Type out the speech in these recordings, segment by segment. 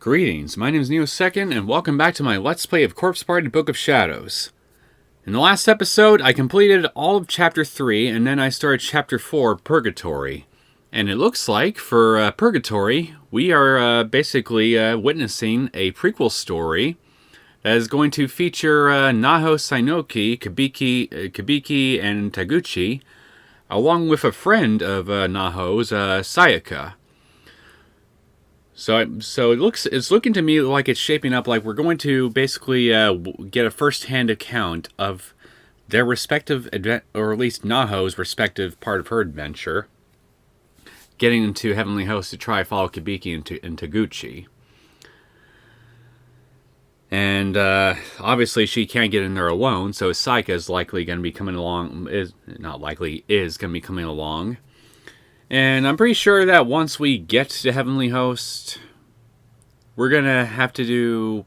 Greetings, my name is Neosekken, and welcome back to my Let's Play of Corpse Party Book of Shadows. In the last episode, I completed all of Chapter 3, and then I started Chapter 4, Purgatory. And it looks like, for Purgatory, we are basically witnessing a prequel story that is going to feature Naho, Sainoki, Kibiki, and Taguchi, along with a friend of Naho's, Sayaka. So it's looking to me like it's shaping up like we're going to basically get a first-hand account of their respective or at least Naho's respective part of her adventure, getting into Heavenly Host to try follow Kibiki and Taguchi. And obviously she can't get in there alone, so Sayaka is likely going to be coming along. Is going to be coming along. And I'm pretty sure that once we get to Heavenly Host, we're going to have to do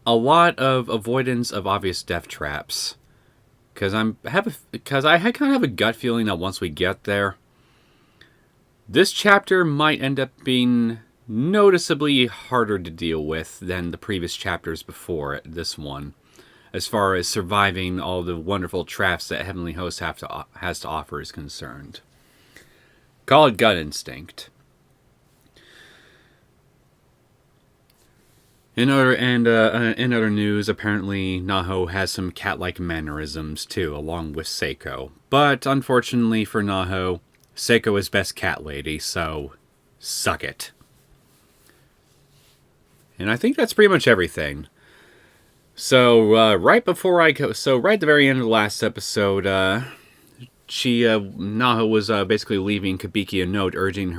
a lot of avoidance of obvious death traps. Because I kind of have a gut feeling that once we get there, this chapter might end up being noticeably harder to deal with than the previous chapters before it, this one, as far as surviving all the wonderful traps that Heavenly Host has to offer is concerned. Call it gut instinct. In other news, apparently Naho has some cat-like mannerisms too, along with Seiko. But unfortunately for Naho, Seiko is best cat lady, so suck it. And I think that's pretty much everything. So right at the very end of the last episode, Naho was basically leaving Kibiki a note urging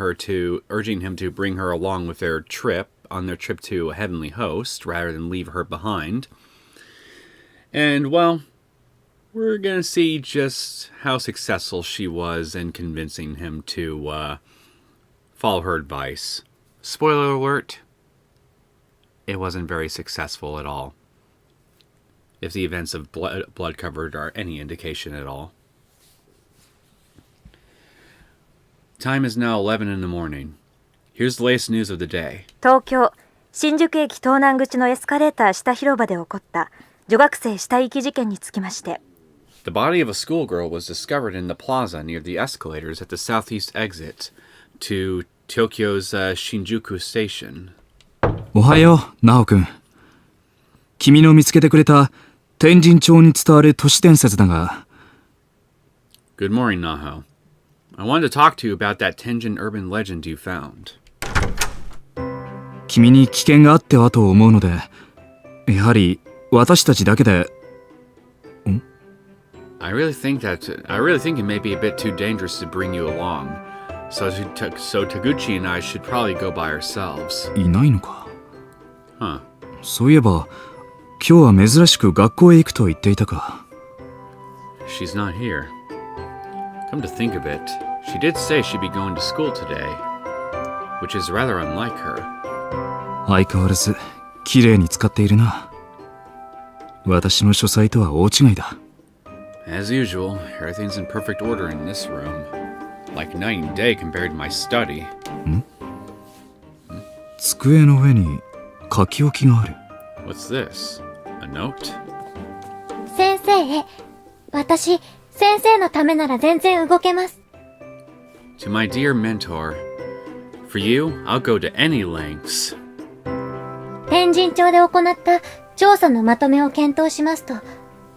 him to bring her along with their trip to Heavenly Host rather than leave her behind. And well, we're gonna see just how successful she was in convincing him to follow her advice. Spoiler alert, it wasn't very successful at all. If the events of Blood Covered are any indication at all. Time is now 11 in the morning. Here's the latest news of the day. 東京、新宿駅東南口のエスカレーター下広場で起こった女学生死体遺棄事件につきまして。The body of a schoolgirl was discovered in the plaza near the escalators at the southeast exit to Tokyo's Shinjuku station. おはよう、ナオ君。君の見つけてくれた天神町に伝わる都市伝説だが。Good morning, Naho. I wanted to talk to you about that Tenjin urban legend you found. 君に危険があってはと思うので、やはり私たちだけで。I really think it may be a bit too dangerous to bring you along. So Taguchi and I should probably go by ourselves. いないのか。Huh. そういえば、今日は珍しく学校へ行くと言っていたか。She's not here. Come to think of it, she did say she'd be going to school today, which is rather unlike her. 相変わらず綺麗に使っているな。私の書斎とは大違いだ。As usual, everything's in perfect order in this room. Like night and day compared to my study. 机の上に書き置きがある。What's this? A note? 先生へ、私、先生のためなら全然動けます。To my dear mentor, for you, I'll go to any lengths. 天神町で行った調査のまとめを検討しますと、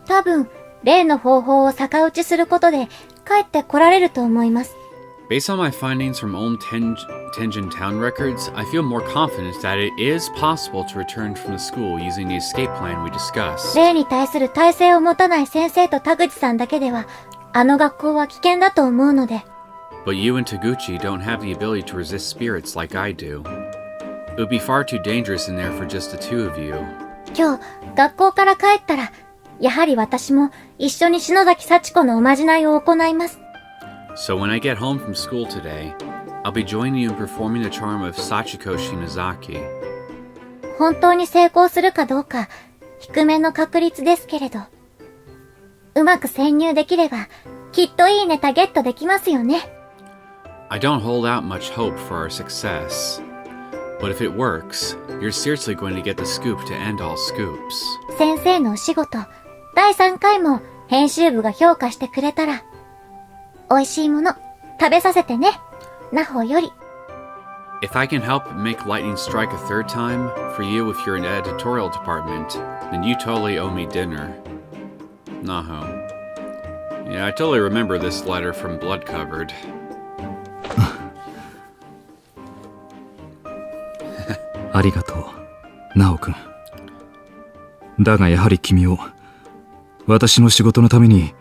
多分、例の方法を逆打ちすることで帰って来られると思います。Based on my findings from old Tenjin town records, I feel more confident that it is possible to return from the school using the escape plan we discussed. 例に対する耐性を持たない先生と田口さんだけでは、あの学校は危険だと思うので。But you and Taguchi don't have the ability to resist spirits like I do. It would be far too dangerous in there for just the two of you. 今日、学校から帰ったら、やはり私も一緒に篠崎幸子のおまじないを行います。So when I get home from school today, I'll be joining you in performing the charm of Sachiko Shinozaki. 本当に成功するかどうか、低めの確率ですけれど。うまく潜入できれば、きっといいネタゲットできますよね。I don't hold out much hope for our success. But if it works, you're seriously going to get the scoop to end all scoops. 先生のお仕事、第3回も編集部が評価してくれたら、美味しいもの食べさせてね。ナホより。If I can help make lightning strike a third time for you if you're in the editorial department, then you totally owe me dinner. Naho. Yeah, I totally remember this letter from Blood Covered. ありがとう、ナオ君。だがやはり君を私の仕事のために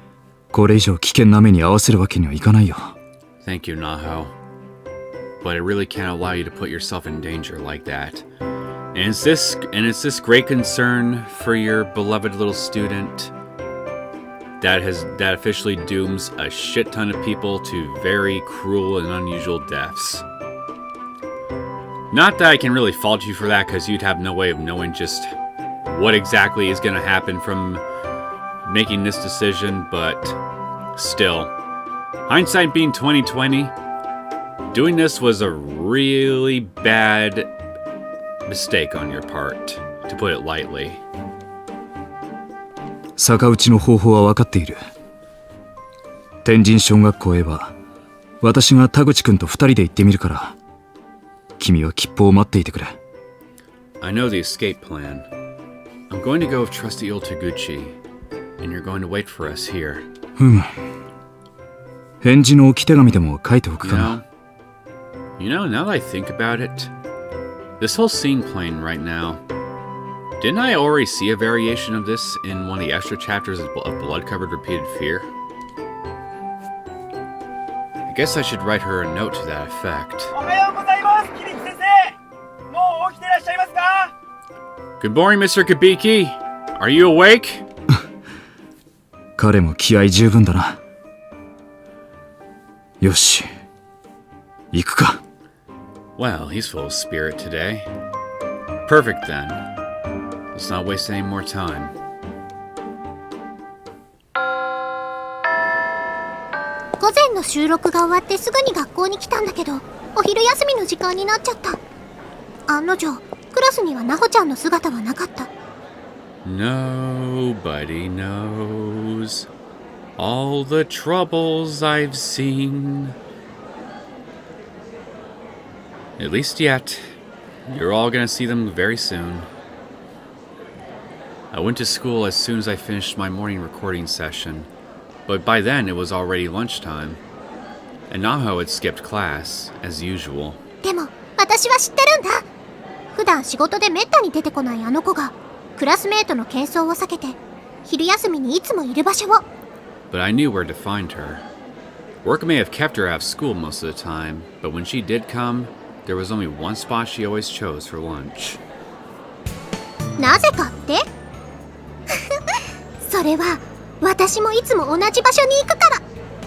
これ以上危険な目に遭わせるわけにはいかないよ。Thank you, Naho. But I really can't allow you to put yourself in danger like that. And it's this great concern for your beloved little student that officially dooms a shit ton of people to very cruel and unusual deaths. Not that I can really fault you for that, because you'd have no way of knowing just what exactly is going to happen from making this decision, but still, hindsight being 2020, doing this was a really bad mistake on your part, to put it lightly. 逆打ちの方法は分かっている。天神小学校へは私が田口君と2人で行ってみるから、君は吉報を待っていてくれ。I know the escape plan. I'm going to go with trusty old Taguchi, and you're going to wait for us here. 返事の置き手紙でも書いておくかな。You know, now that I think about it, this whole scene playing right now, didn't I already see a variation of this in one of the extra chapters of Blood Covered Repeated Fear? I guess I should write her a note to that effect. Good morning, Mr. Kibiki. Are you awake? 彼も気合十分だな。よし、行くか。Well, he's full of spirit today. Perfect then. Let's not waste any more time. 午前の収録が終わってすぐに学校に来たんだけど、お昼休みの時間になっちゃった。案の定、クラスにはナホちゃんの姿はなかった。Nobody knows all the troubles I've seen. At least yet. You're all gonna see them very soon. I went to school as soon as I finished my morning recording session, but by then it was already lunchtime, and Naho had skipped class, as usual. でも、私は知ってるんだ。普段仕事でめったに出てこないあの子が、クラスメートの喧騒を避けて、昼休みにいつもいる場所を。But I knew where to find her. Work may have kept her out of school most of the time, but when she did come, there was only one spot she always chose for lunch. なぜかってそれは私もいつも同じ場所に行くか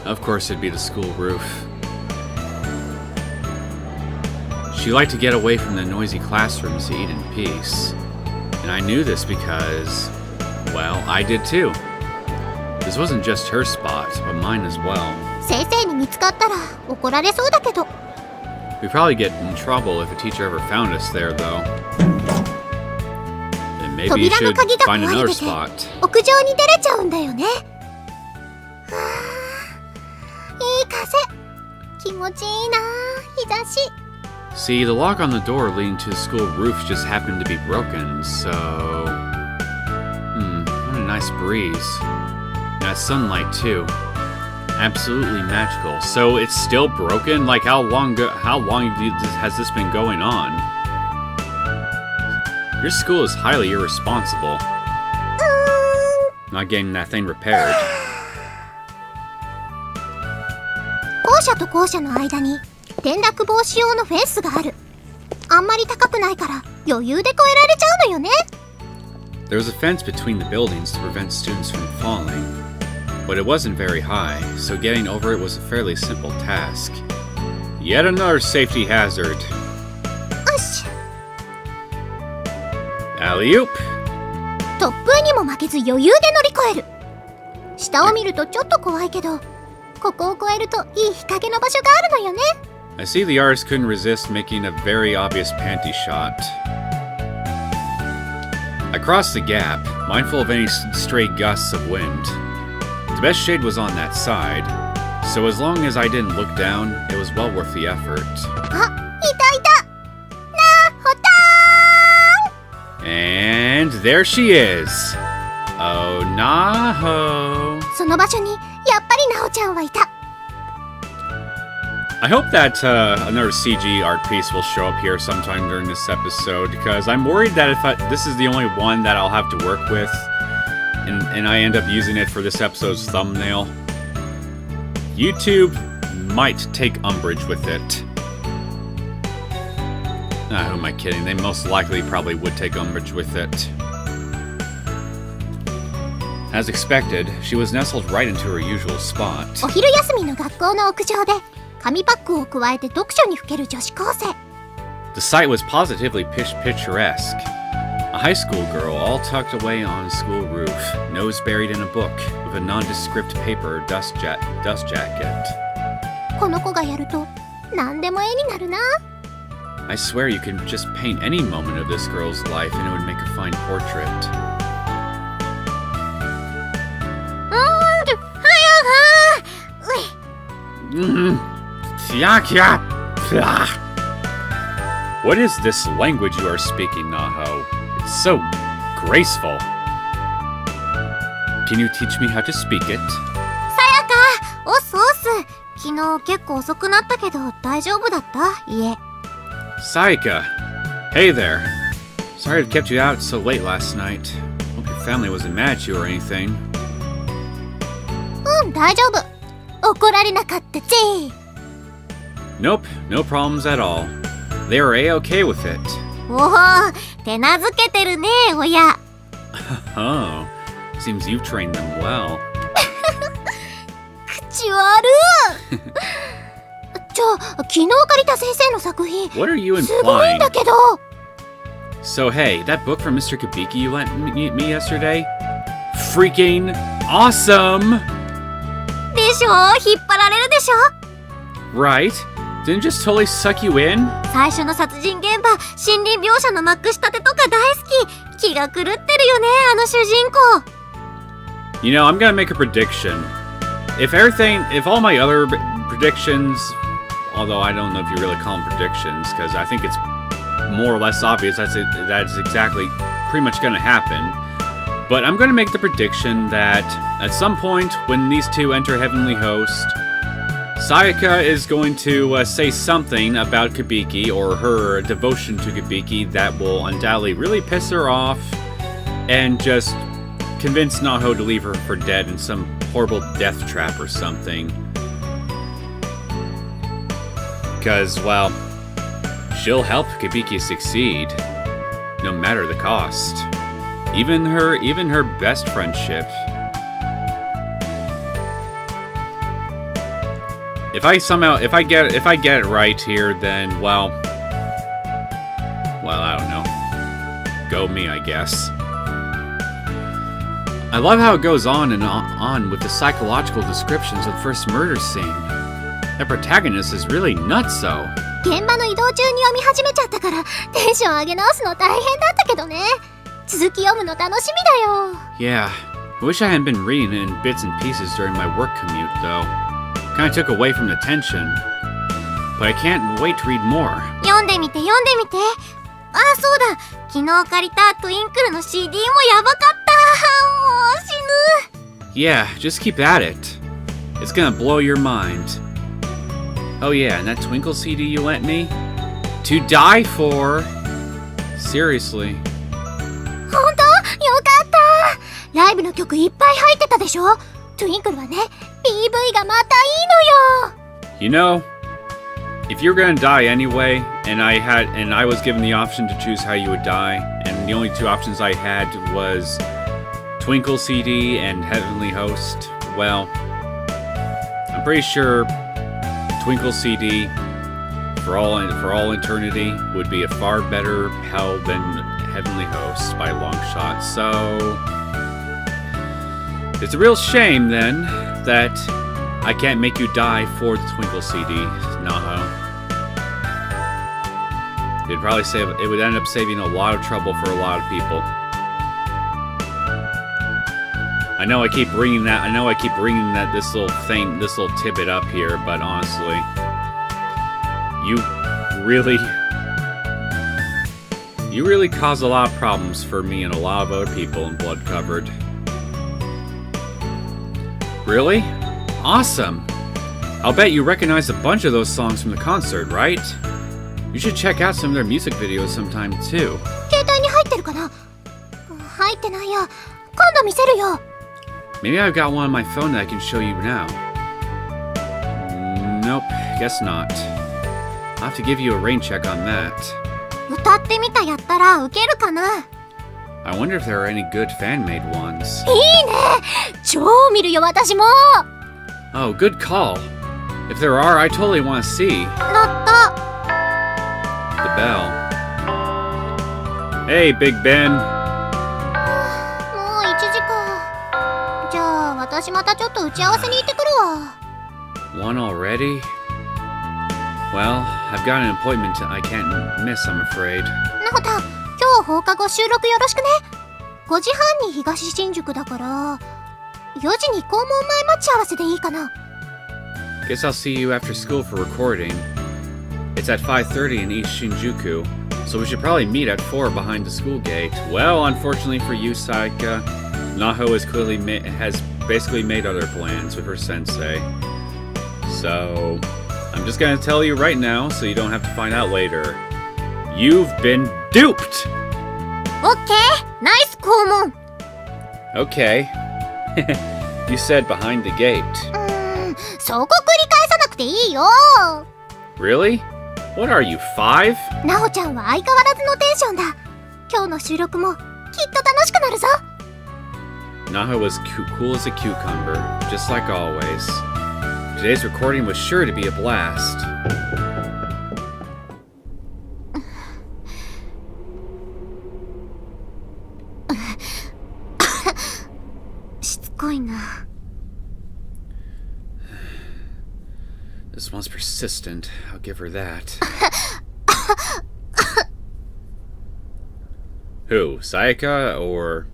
ら。 Of course it'd be the school roof. She liked to get away from the noisy classrooms to eat in peace. And I knew this because, well, I did too. This wasn't just her spot, but mine as well. 先生に見つかったら怒られそうだけど。We'd probably get in trouble if a teacher ever found us there, though. Then maybe you 扉の should 鍵が find 壊 another れてて spot. 屋上に出れちゃうんだよね。はあ、いい風。気持ちいいな、日差し。See, the lock on the door leading to the school roof just happened to be broken, so... what a nice breeze. That sunlight, too. Absolutely magical. So it's still broken? Like, how long has this been going on? Your school is highly irresponsible. Not getting that thing repaired. 校舎と校舎の間に転落防止用のフェンスがある。あんまり高くないから余裕で越えられちゃうのよね。There was a fence between the buildings to prevent students from falling, but it wasn't very high, so getting over it was a fairly simple task. Yet another safety hazard. よし。Alley-oop! 突風にも負けず余裕で乗り越える。下を見るとちょっと怖いけど、ここを越えるといい日陰の場所があるのよね。I see the artist couldn't resist making a very obvious panty shot. I crossed the gap, mindful of any stray gusts of wind. The best shade was on that side, so as long as I didn't look down, it was well worth the effort. あ、いたいた。なほた And there she is! Oh, Naho! その場所にやっぱりなほちゃんはいた。 I hope that another CG art piece will show up here sometime during this episode, because I'm worried that if this is the only one that I'll have to work with, and I end up using it for this episode's thumbnail, YouTube might take umbrage with it. Who am I kidding? They most likely probably would take umbrage with it. As expected, she was nestled right into her usual spot. お昼休みの学校の屋上で紙パックを加えて読書にふける女子高生。 The sight was positively picturesque. A high school girl all tucked away on a school roof, nose buried in a book, with a nondescript paper dust jacket. この子がやると何でも絵になるな。 I swear you could just paint any moment of this girl's life and it would make a fine portrait. Sayaka! What is this language you are speaking, Naho? It's so graceful. Can you teach me how to speak it? さやか、おっすおっす。昨日結構遅くなったけど大丈夫だった？家。 Sayaka! Hey there. Sorry to have kept you out so late last night. Hope your family wasn't mad at you or anything. うん、大丈夫。怒られなかったぜ。 Nope, no problems at all. They were a-okay with it. おお、手なずけてるね、親。 Oh, seems you've trained them well. 口悪い。じゃあ、昨日借りた先生の作品、 What are you すごいん implying? だけど。 So hey, that book from Mr. Kibiki you lent me yesterday? Freaking awesome! でしょ？引っ張られるでしょ？ Right? Didn't it just totally suck you in? 最初の殺人現場、森林描写のまくしたてとか大好き。気が狂ってるよね、あの主人公。 You know, I'm gonna make a prediction. If all my other predictions, although I don't know if you really call them predictions, because I think it's more or less obvious that's exactly pretty much gonna happen. But I'm gonna make the prediction that at some point when these two enter Heavenly Host, Sayaka is going to say something about Kibiki or her devotion to Kibiki that will undoubtedly really piss her off and just convince Naho to leave her for dead in some horrible death trap or something. Because, well, she'll help Kibiki succeed, no matter the cost. Even her best friendship. If I get it right here, then well, I don't know. Go me, I guess. I love how it goes on and on with the psychological descriptions of the first murder scene. The protagonist is really nutso. 現場の移動中に読み始めちゃったからテンション上げ直すの大変だったけどね。続き読むの楽しみだよ。 Yeah, I wish I hadn't been reading it in bits and pieces during my work commute, though. Kinda took away from the tension. But I can't wait to read more. 読んでみて読んでみて。ああ、そうだ。昨日借りたトゥインクルの CD もやばかった。もう死ぬ。 Yeah, just keep at it. It's gonna blow your mind. Oh yeah, and that Twinkle CD you lent me? To die for! Seriously. ほんと？よかったライブの曲いっぱい入ってたでしょ？トゥインクルはね、PV がまたいいのよ。 You know, if you're gonna die anyway, and I was given the option to choose how you would die, and the only two options I had was Twinkle CD and Heavenly Host, well, I'm pretty sure Twinkle CD for all eternity would be a far better hell than Heavenly Host by a long shot. So it's a real shame then that I can't make you die for the Twinkle CD, Naho. It'd probably save. It would end up saving a lot of trouble for a lot of people. I know I keep bringing that. This little tidbit up here, but honestly, you really cause a lot of problems for me and a lot of other people in Blood Covered. Really? Awesome! I'll bet you recognize a bunch of those songs from the concert, right? You should check out some of their music videos sometime too. 携帯に入ってるかな？入ってないや。今度見せるよ。 Maybe I've got one on my phone that I can show you now. Nope, guess not. I'll have to give you a rain check on that. 歌ってみたやったらウケるかな？ I wonder if there are any good fan-made ones. いいね！超見るよ私も！ Oh, good call. If there are, I totally want to see. 鳴った。 The bell. Hey, Big Ben. もう1時か。じゃあ私またちょっと打ち合わせに行ってくるわ。 One already? Well, I've got an appointment I can't miss, I'm afraid. なほたん、今日放課後収録よろしくね。5時半に東新宿だから、4時に校門前待ち合わせでいいかな。 Guess I'll see you after school for recording. It's at 5:30 in East Shinjuku, so we should probably meet at 4 behind the school gate. Well, unfortunately for you, Sayaka, Naho has basically made other plans with her sensei. So, I'm just gonna tell you right now so you don't have to find out later. You've been duped! オッケー、ナイス校門。 Okay. You said behind the gate. そこ繰り返さなくていいよ。 Really? What are you, 5? なほちゃんは相変わらずのテンションだ。今日の収録もきっと楽しくなるぞ。 Naho was cool as a cucumber, just like always. Today's recording was sure to be a blast. しつこいな。 This one's persistent. I'll give her that. Who? Sayaka or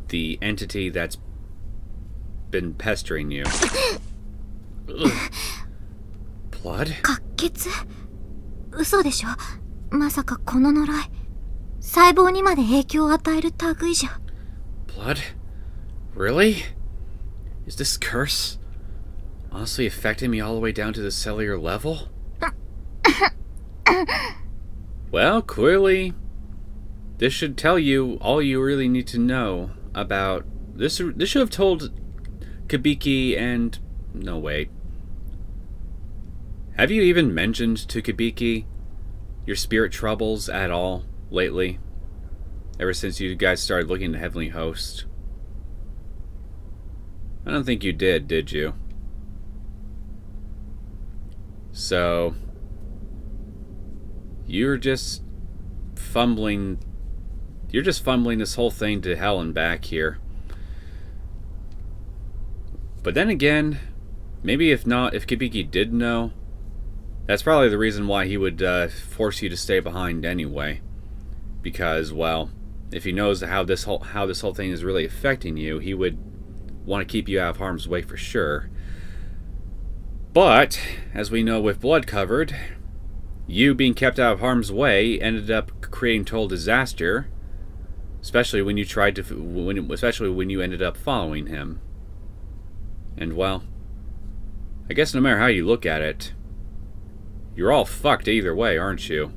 the entity that's been pestering you? Blood? 滑血？嘘でしょ。まさかこの呪い、細胞にまで影響を与える類じゃ。 Blood? Really? Is this curse honestly affecting me all the way down to the cellular level? Well, clearly, this should tell you all you really need to know about this. This should have told Kibiki and... No, wait. Have you even mentioned to Kibiki your spirit troubles at all lately? Ever since you guys started looking to Heavenly Host? I don't think you did you? So, you're just fumbling this whole thing to hell and back here. But then again, maybe if Kibiki did know, that's probably the reason why he would force you to stay behind anyway. Because, well, if he knows how this whole thing is really affecting you, he would want to keep you out of harm's way for sure. But, as we know with Blood Covered, you being kept out of harm's way ended up creating total disaster, especially when you ended up following him. And well, I guess no matter how you look at it, you're all fucked either way, aren't you?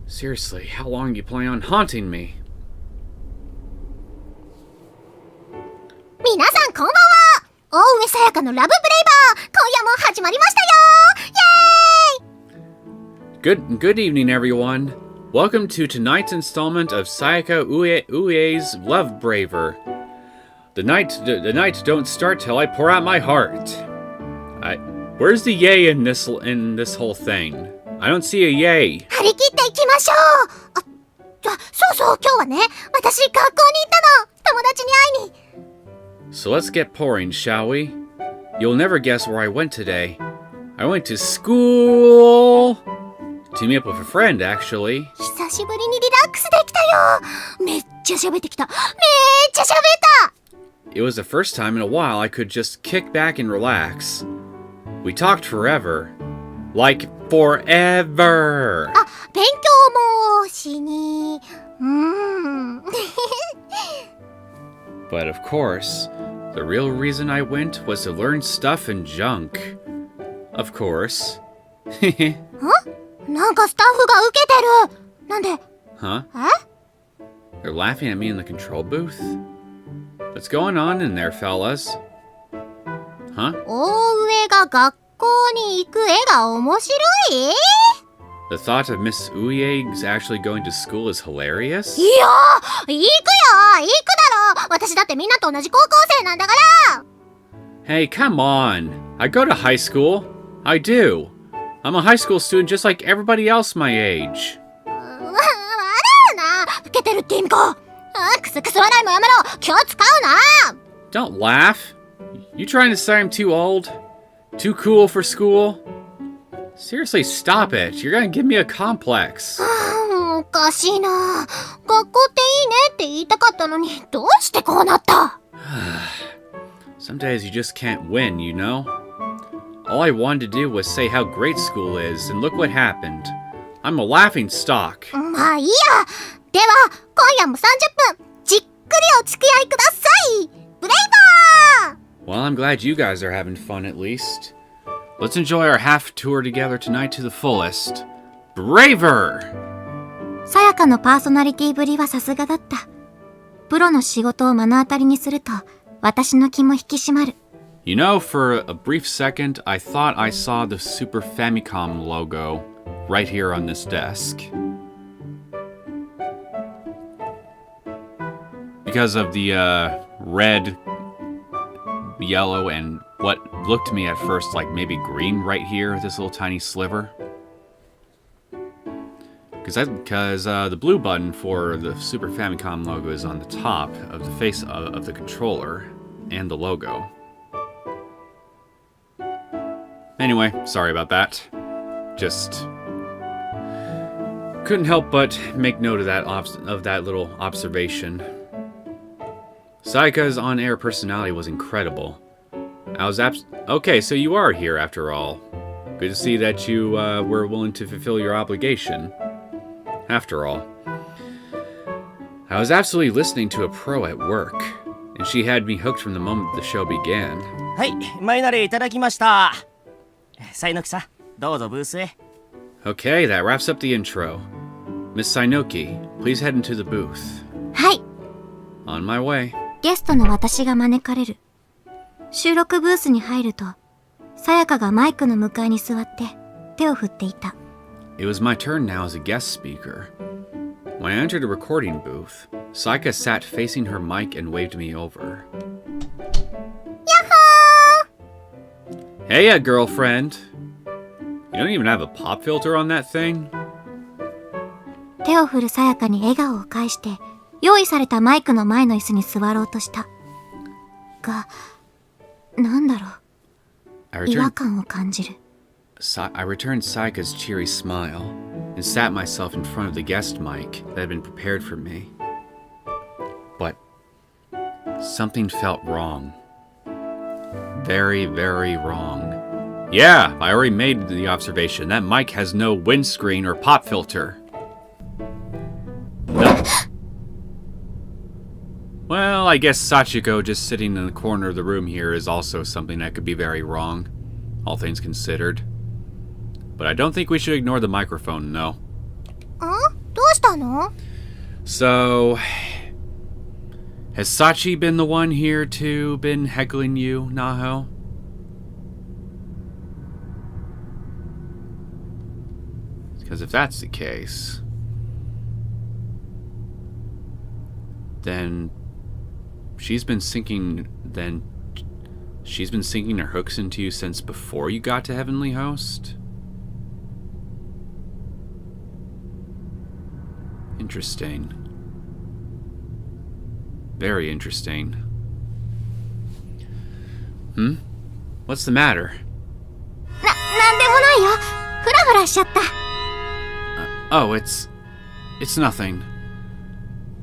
Seriously, how long do you plan on haunting me? 皆さんこんばんは。大上さやかのラブブレイバー、今夜も始まりましたよ。イエーイ。 Good evening, everyone. Welcome to tonight's installment of Sayaka Ue's Love Braver. The night don't start till I pour out my heart. Where's the yay in this whole thing? I don't see a yay. 張り切っていきましょう。そうそう、今日はね、私学校に行ったの。友達に会いに。So let's get pouring, shall we? You'll never guess where I went today. I went to school! To meet up with a friend, actually. 久しぶりにリラックスできたよ。めっちゃ喋ってきた。めっちゃ喋った。 It was the first time in a while I could just kick back and relax. We talked forever. Like forever! あ、勉強もしに。But of course, the real reason I went was to learn stuff and junk. Of course. なんかスタッフが受けてる。なんで？ Huh? え？ They're laughing at me in the control booth? What's going on in there, fellas? Huh? 大上が学校に行く絵が面白い？ The thought of Miss Uye's actually going to school is hilarious? いやー、行くよ、行くだろ。私だってみんなと同じ高校生なんだから。 Hey, come on. I go to high school. I do. I'm a high school student just like everybody else my age. 笑うな。受けてるって意味か。クスクス笑いもやめろ。気を使うな。 Don't laugh. You trying to say I'm too old? Too cool for school? Seriously, stop it. You're gonna give me a complex. おかしいな。学校っていいねって言いたかったのに、どうしてこうなった？ Some days you just can't win, you know? All I wanted to do was say how great school is, and look what happened. I'm a laughing stock. まあいいや。では、今夜も30分、じっくりお付き合いください。ブレイバー！ Well, I'm glad you guys are having fun at least. Let's enjoy our half tour together tonight to the fullest. Braver! さやかのパーソナリティぶりはさすがだった。プロの仕事を目の当たりにすると、私の気も引き締まる。You know, for a brief second, I thought I saw the Super Famicom logo right here on this desk. Because of the red, yellow, and what looked to me at first like maybe green right here, this little tiny sliver. Because the blue button for the Super Famicom logo is on the top of the face of the controller and the logo. Anyway, sorry about that. Just couldn't help but make note of that little observation. Sayaka's on-air personality was incredible. Okay, so you are here after all. Good to see that you were willing to fulfill your obligation. After all, I was absolutely listening to a pro at work, and she had me hooked from the moment the show began. はい、前慣れいただきました。Sainokiさん、どうぞブースへ。Okay, that wraps up the intro. Miss Sainoki, please head into the booth. はい。 On my way. ゲストの私が招かれる。収録ブースに入ると、さやかがマイクの向かいに座って手を振っていた。It was my turn now as a guest speaker. When I entered the recording booth, Sayaka sat facing her mic and waved me over. Hey, girlfriend. You don't even have a pop filter on that thing? 手を振るさやかに笑顔を返して、用意されたマイクの前の椅子に座ろうとした。が、なんだろう。違和感を感じる。I returned Sayaka's cheery smile and sat myself in front of the guest mic that had been prepared for me. But something felt wrong. Very, very wrong. Yeah, I already made the observation. That mic has no windscreen or pop filter. No. Well, I guess Sachiko just sitting in the corner of the room here is also something that could be very wrong, all things considered. But I don't think we should ignore the microphone, no. どうしたの? So, has Sachi been the one here to been heckling you, Naho? Because if that's the case, then she's been sinking her hooks into you since before you got to Heavenly Host? Interesting. Very interesting. What's the matter? なんでもないよ。フラフラしちゃった。Oh, it's nothing.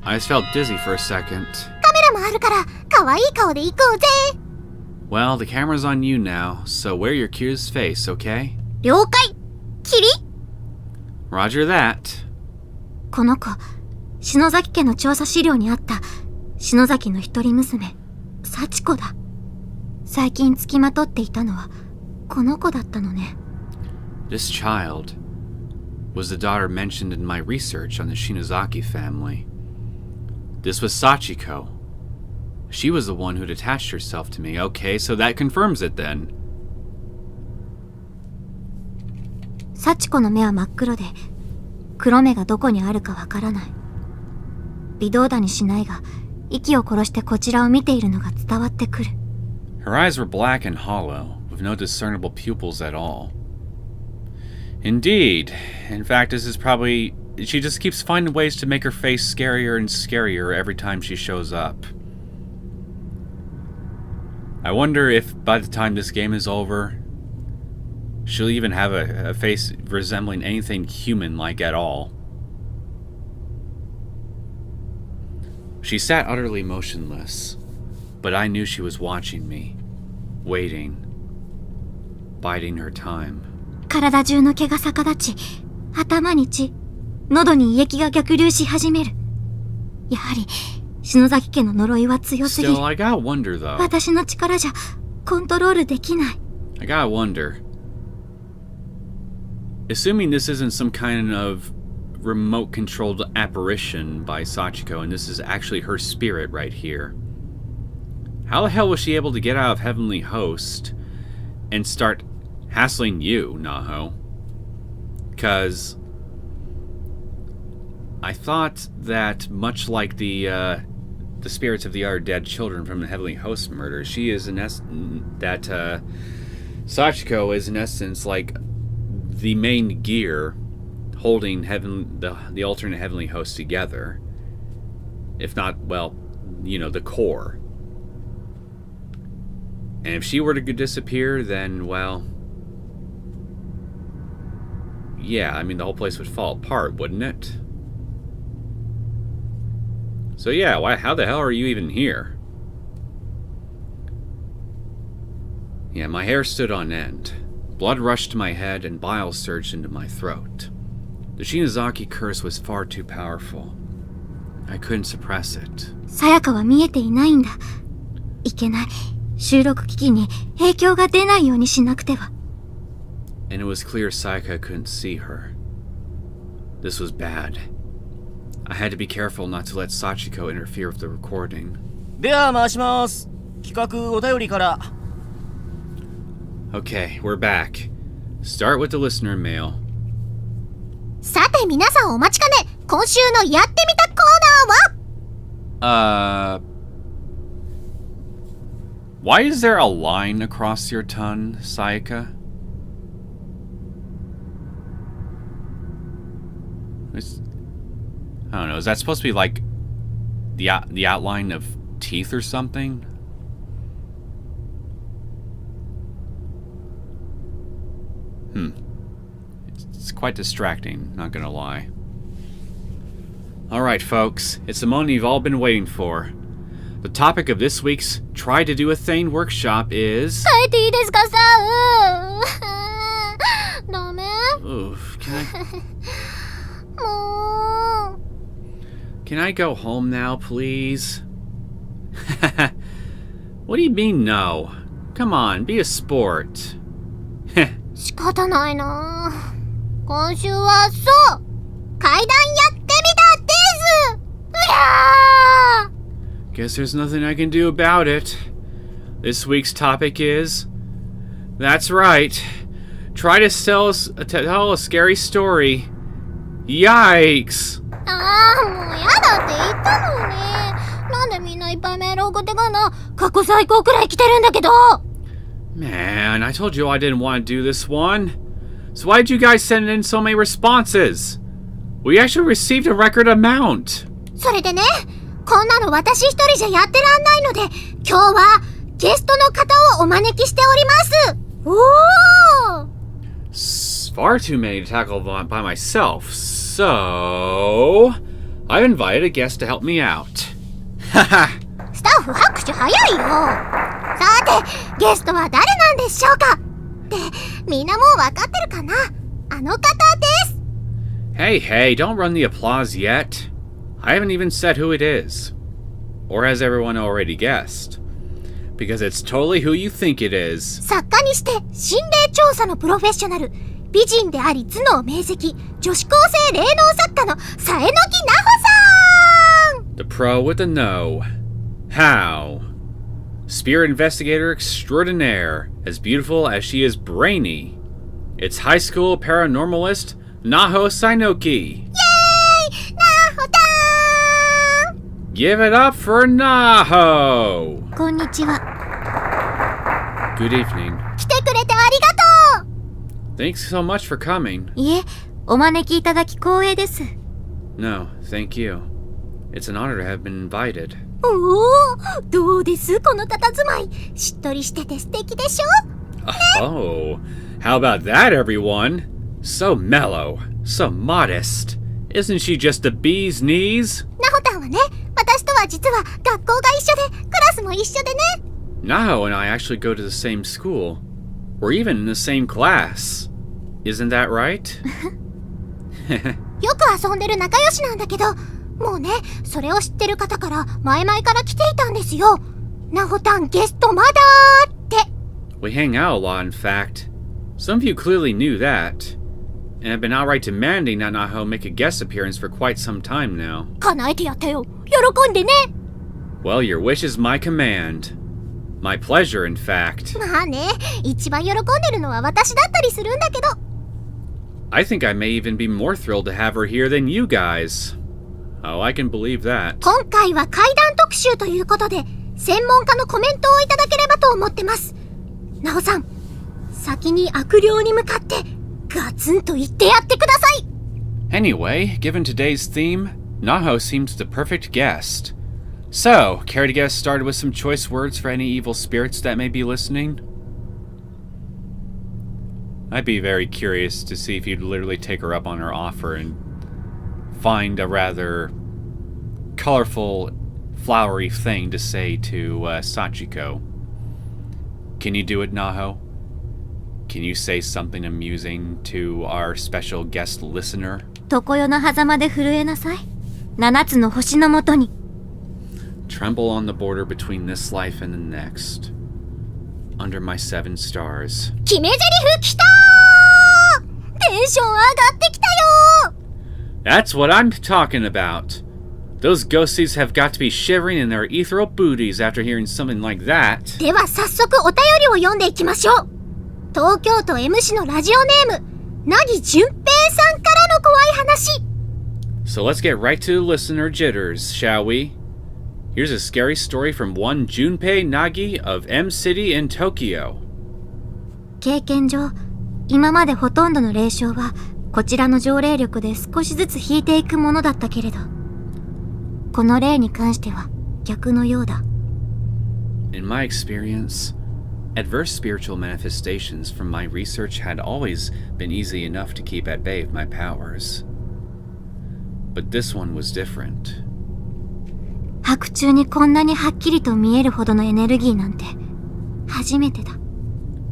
I just felt dizzy for a second. カメラもあるから、可愛い顔で行こうぜ。Well, the camera's on you now, so wear your curious face, okay? 了解。キリ Roger that. この子、篠崎家の調査資料にあった篠崎の一人娘、幸子だ。最近付きまとっていたのはこの子だったのね。This child was the daughter mentioned in my research on the Shinozaki family. This was Sachiko. She was the one who'd attached herself to me. Okay, so that confirms it then. 幸子の目は真っ黒で、黒目がどこにあるかわからない。微動だにしないが、息を殺してこちらを見ているのが伝わってくる。Her eyes were black and hollow, with no discernible pupils at all. Indeed. In fact, this is probably... She just keeps finding ways to make her face scarier and scarier every time she shows up. I wonder if by the time this game is over, she'll even have a face resembling anything human-like at all. She sat utterly motionless, but I knew she was watching me, waiting, biding her time. 体中の毛が逆立ち、頭に血、喉に胃液が逆流し始める。やはり篠崎家の呪いは強すぎる。 Still, I gotta wonder though. 私の力じゃコントロールできない。 I gotta wonder. Assuming this isn't some kind of remote-controlled apparition by Sachiko, and this is actually her spirit right here. How the hell was she able to get out of Heavenly Host and start hassling you, Naho? Because I thought that, much like the spirits of the other dead children from the Heavenly Host murder, she is Sachiko is in essence like the main gear holding the alternate Heavenly Host together. If not, well, you know, the core. And if she were to disappear, then, well... yeah, I mean, the whole place would fall apart, wouldn't it? So yeah, how the hell are you even here? Yeah, my hair stood on end. Blood rushed to my head and bile surged into my throat. The Shinozaki curse was far too powerful. I couldn't suppress it. さやかは見えていないんだ。いけない。収録機器に影響が出ないようにしなくては。And it was clear Sayaka couldn't see her. This was bad. I had to be careful not to let Sachiko interfere with the recording. では回します。企画お便りから。Okay, we're back. Start with the listener mail. さて皆さんお待ちかね、今週のやってみたコーナーは Why is there a line across your tongue, Sayaka? I don't know, is that supposed to be like the outline of teeth or something? It's quite distracting, not gonna lie. Alright folks, it's the moment you've all been waiting for. The topic of this week's Try to Do a Thing workshop is... 変えていいですかさダメ Oof,もう Can I go home now, please? What do you mean, no? Come on, be a sport. 仕方ないな。今週はそう階段やってみたですうやー Guess there's nothing I can do about it. This week's topic is... That's right. Try to tell a scary story. Yikes! ああ、もうやだって言ったのに。なんでみんないっぱいメール送ってくんの？過去最高くらい来てるんだけど。Man, I told you I didn't want to do this one. So why did you guys send in so many responses? We actually received a record amount. それでね、こんなの私一人じゃやってらんないので、今日はゲストの方をお招きしております。おー Far too many to tackle by myself, so I've invited a guest to help me out. Haha! スタッフ拍手早いよ。さて、ゲストは誰なんでしょうか。ってみんなもう分かってるかな。あの方です。 Hey, hey, don't run the applause yet. I haven't even said who it is. Or has everyone already guessed? Because it's totally who you think it is. 作家にして心霊調査のプロフェッショナル、美人であり頭脳明晰、女子高生霊能作家の佐榎木奈穂さん。 The pro with the no. How? Spirit investigator extraordinaire, as beautiful as she is brainy. It's high school paranormalist Naho Sainoki. イエーイ、奈穂ちゃん。 Give it up for Naho! こんにちは。 Good evening. 来てくれてありがとう。 Thanks so much for coming. いえ、お招きいただき光栄です。 No, thank you. It's an honor to have been invited. おお、どうですこの佇まい。しっとりしてて素敵でしょ。 Oh, how about that, everyone? So mellow, so modest. Isn't she just a bee's knees? なほたんはね、私とは実は学校が一緒で、クラスも一緒でね。 Naho and I actually go to the same school. We're even in the same class. Isn't that right? よく遊んでる仲良しなんだけど、もうね、それを知ってる方から前々から来ていたんですよ。なほたんゲストまだーって。 We hang out a lot, in fact. Some of you clearly knew that. And have been outright demanding that Naho make a guest appearance for quite some time now. 叶えてやったよ。喜んでね。 Well, your wish is my command. My pleasure, in fact. まあね、一番喜んでるのは私だったりするんだけど。 I think I may even be more thrilled to have her here than you guys. Oh, I can believe that. 今回は怪談特集ということで、専門家のコメントをいただければと思ってます。なほさん、先に悪霊に向かってガツンと言ってやってください。 Anyway, given today's theme, Naho seems the perfect guest. So, care to get us started with some choice words for any evil spirits that may be listening? I'd be very curious to see if you'd literally take her up on her offer and find a rather colorful, flowery thing to say to Sachiko. Can you do it, Naho? Can you say something amusing to our special guest listener? 常世の狭間で震えなさい。七つの星のもとに。 Tremble on the border between this life and the next. Under my 7 stars. 決め台詞きたー。テンション上がってきたよ。 That's what I'm talking about. Those ghosties have got to be shivering in their ethereal booties after hearing something like that. では早速お便りを読んでいきましょう。東京都 M 市のラジオネーム、なぎじゅんぺいさんからの怖い話。 So let's get right to the listener jitters, shall we? Here's a scary story from one Junpei Nagi of M City in Tokyo. 経験上、今までほとんどの霊障はこちらの条例力で少しずつ引いていくものだったけれど、この例に関しては逆のようだ。 In my experience, adverse spiritual manifestations from my research had always been easy enough to keep at bay with my powers. But this one was different. 白昼にこんなにはっきりと見えるほどのエネルギーなんて初めてだ。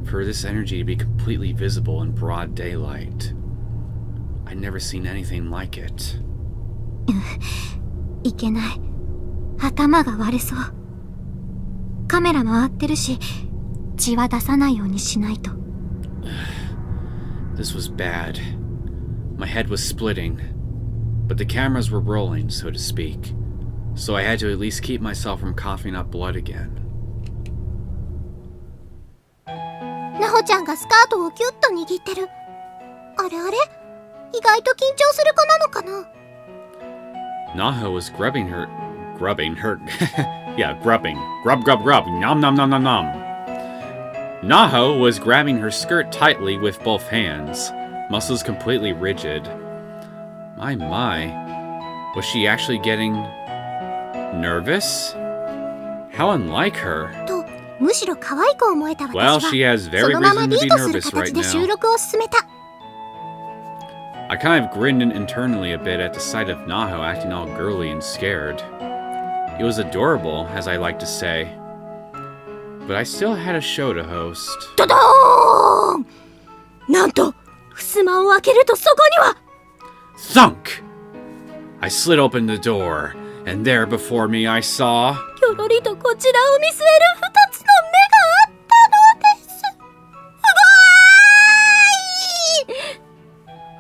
For this energy to be completely visible in broad daylight, I'd never seen anything like it. いけない。頭が割れそう。カメラ回ってるし、血は出さないようにしないと。 This was bad. My head was splitting, but the cameras were rolling, so to speak, so I had to at least keep myself from coughing up blood again. なほちゃんがスカートをキュッと握ってる。あれあれ、意外と緊張する子なのかな。 Naho was grubbing her. Yeah, grubbing. Grub, grub, grub. Nom, nom, nom, nom, nom. Naho was grabbing her skirt tightly with both hands, muscles completely rigid. My. Was she actually getting nervous? How unlike her. とむしろ可愛く思えた私 Well, she は has そ very のまま reason リ to ー be ドする nervous 形 right で収 now. 録を進めた。 I kind of grinned internally a bit at the sight of Naho acting all girly and scared. It was adorable, as I like to say. But I still had a show to host. ドドーン！なんと、襖を開けるとそこには Thunk! I slid open the door, and there before me I saw きょろりとこちらを見据える二つの目があったのです。うわーい！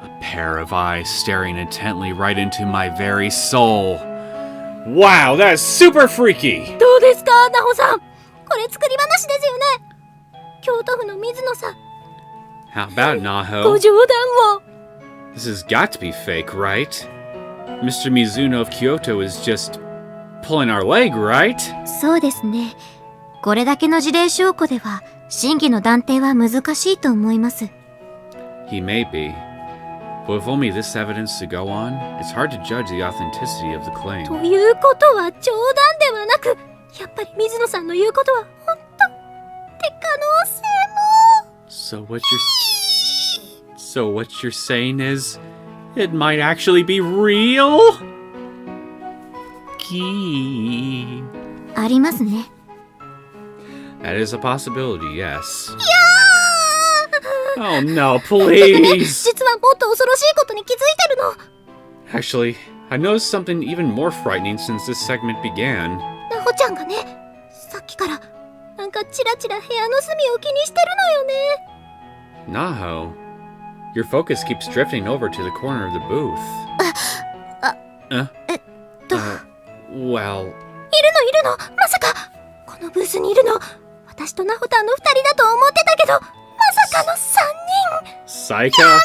a pair of eyes staring intently right into my very soul. Wow, that is super freaky! どうですか、ナホさん。これ作り話ですよね。京都府の水野さん。 How about ご Naho? 冗談を。 This has got to be fake, right? Mr. Mizuno of Kyoto is just pulling our leg, right? そうですね。これだけの事例証拠では真偽の断定は難しいと思います。 He may be. But with only this evidence to go on, it's hard to judge the authenticity of the claim. ということは冗談ではなく、やっぱり水野さんの言うことは本当って可能性も。 So what you're saying is, it might actually be real? Gee. ありますね。 That is a possibility, yes. Oh no, please! 実はもっと恐ろしいことに気づいてるの。 Actually, I noticed something even more frightening since this segment began. ナホちゃんがね、さっきからなんかチラチラ部屋の隅を気にしてるのよね。 Naho, your focus keeps drifting over to the corner of the booth. Well... いるのまさかこのブースにいるの私とナホタンの二人だと思ってたけど、まさかの三人。 Sayaka?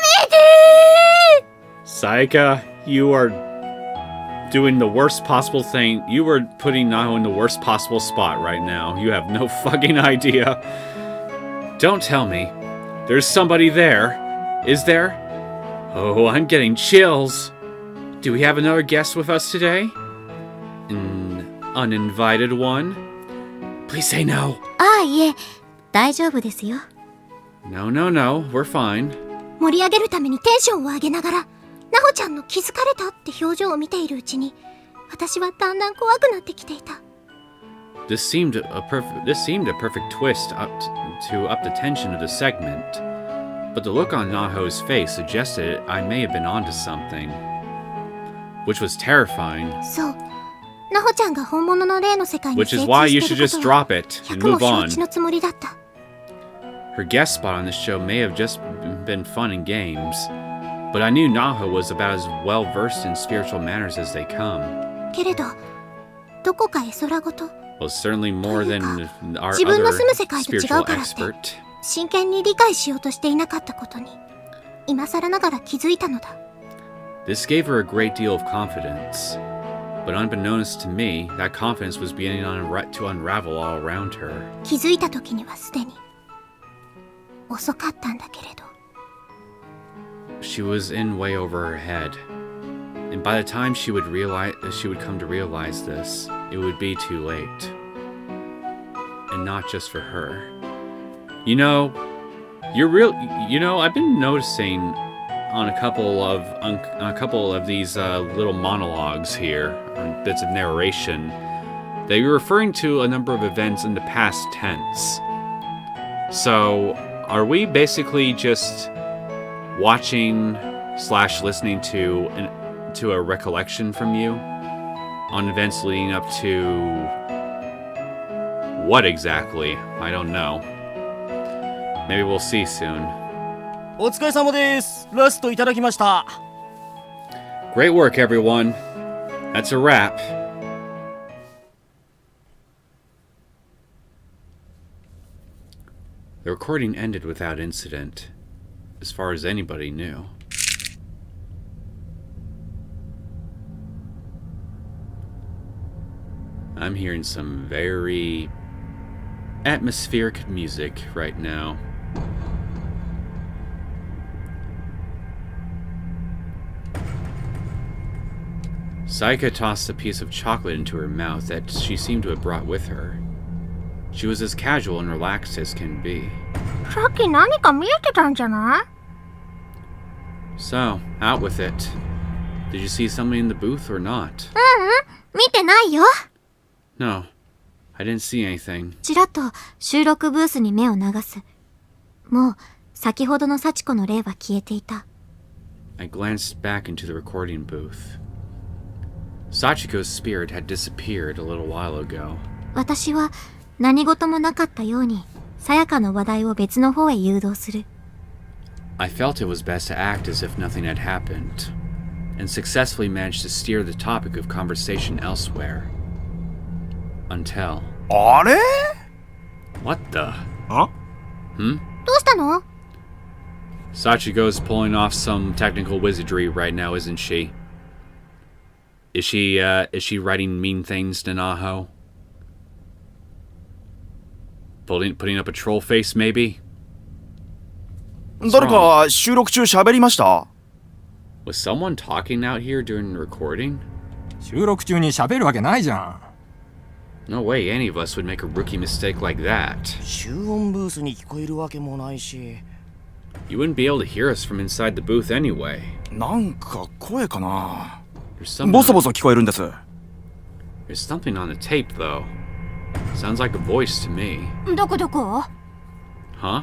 Sayaka, you are doing the worst possible thing. You are putting Naho in the worst possible spot right now. You have no fucking idea. Don't tell me. There's somebody there. Is there? Oh, I'm getting chills. Do we have another guest with us today? An uninvited one? Please say no. ああ、いえ、大丈夫ですよ。 No, we're fine. 盛り上げるためにテンションを上げながら、ナホちゃんの気づかれたって表情を見ているうちに、私はだんだん怖くなってきていた。 This seemed a perfect twist up the tension of the segment. But the look on Naho's face suggested I may have been onto something, which was terrifying. そう、ナホちゃんが本物の霊の世界に Which 精 is why 通 you して should いる just ことは drop it and 100も move 承 on. 知のつもりだった。 Her guest spot on this show may have just been fun and games, but I knew Naho was about as well versed in spiritual matters as they come. けれど、どこか絵空ごと Well, certainly more than our 自分の other 住む世界と違う spiritual からって expert. 真剣に理解しようとしていなかったことに、今更ながら気づいたのだ。 This gave her a great deal of confidence, but unbeknownst to me, that confidence was beginning to unravel all around her. 気づいた時にはすでに遅かったんだけれど。 She was in way over her head, and by the time she would come to realize this, it would be too late. And not just for her. You know, I've been noticing on a couple of these little monologues here, on bits of narration, that you're referring to a number of events in the past tense. So, are we basically just watching/listening to a recollection from you on events leading up to what exactly? I don't know. Maybe we'll see soon. お疲れ様です。ラストいただきました。 Great work, everyone. That's a wrap. The recording ended without incident, as far as anybody knew. I'm hearing some very atmospheric music right now. Sayaka tossed a piece of chocolate into her mouth that she seemed to have brought with her. She was as casual and relaxed as can be. さっき何か見えてたんじゃない？ So, out with it. Did you see something in the booth or not? 見てないよ。 No, I didn't see anything. ちらっと収録ブースに目を流す。もう先ほどの幸子の霊は消えていた。I glanced back into the recording booth. Sachiko's spirit had disappeared a little while ago. 私は何事もなかったように、さやかの話題を別の方へ誘導する。I felt it was best to act as if nothing had happened, and successfully managed to steer the topic of conversation elsewhere. Until... あれ What the? あ Hmm? どうしたの？ Sachiko's pulling off some technical wizardry right now, isn't she? Is she writing mean things to Naho? Putting up a troll face, maybe? 誰か収録中喋りました？ Was someone talking out here during the recording? 収録中に喋るわけないじゃん。 No way any of us would make a rookie mistake like that. 集音ブースに聞こえるわけもないし。 You wouldn't be able to hear us from inside the booth anyway. なんか声かな？ There's ボソボソ聞こえるんです。 There's something on the tape, though. Sounds like a voice to me. どこどこ？ Huh?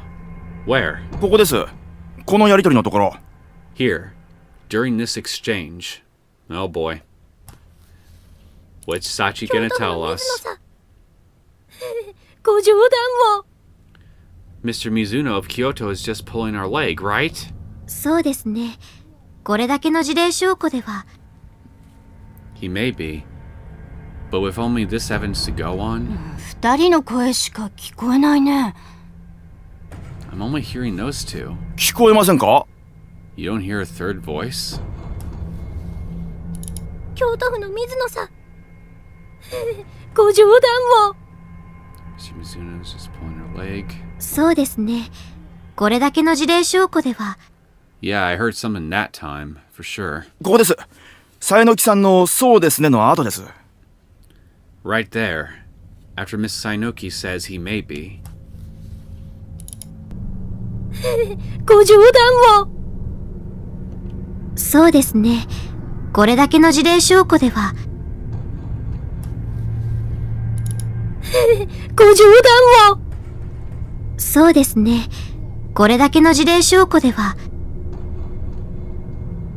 Where? ここです。このやりとりのところ。 Here. During this exchange. Oh boy. What's Sachi gonna tell us? ご冗談を。 Mr. Mizuno of Kyoto is just pulling our leg, right? そうですね。これだけの事例証拠では。 He may be. But with only this evidence to go on, 二人の声しか聞こえないね。 I'm only hearing those two. 聞こえませんか？ You don't hear a third voice? 京都府の水野さん。ご冗談を。 Mr. Mizuno is just pulling her leg. そうですね。これだけの事例証拠では。 Yeah, I heard something that time, for sure. ここです。さえのきさんのそうですねの後です。Right there. After Miss Sainoki says he may be. ご冗談を。そうですね。これだけの事例証拠では。ご冗談を。そうですね。これだけの事例証拠では。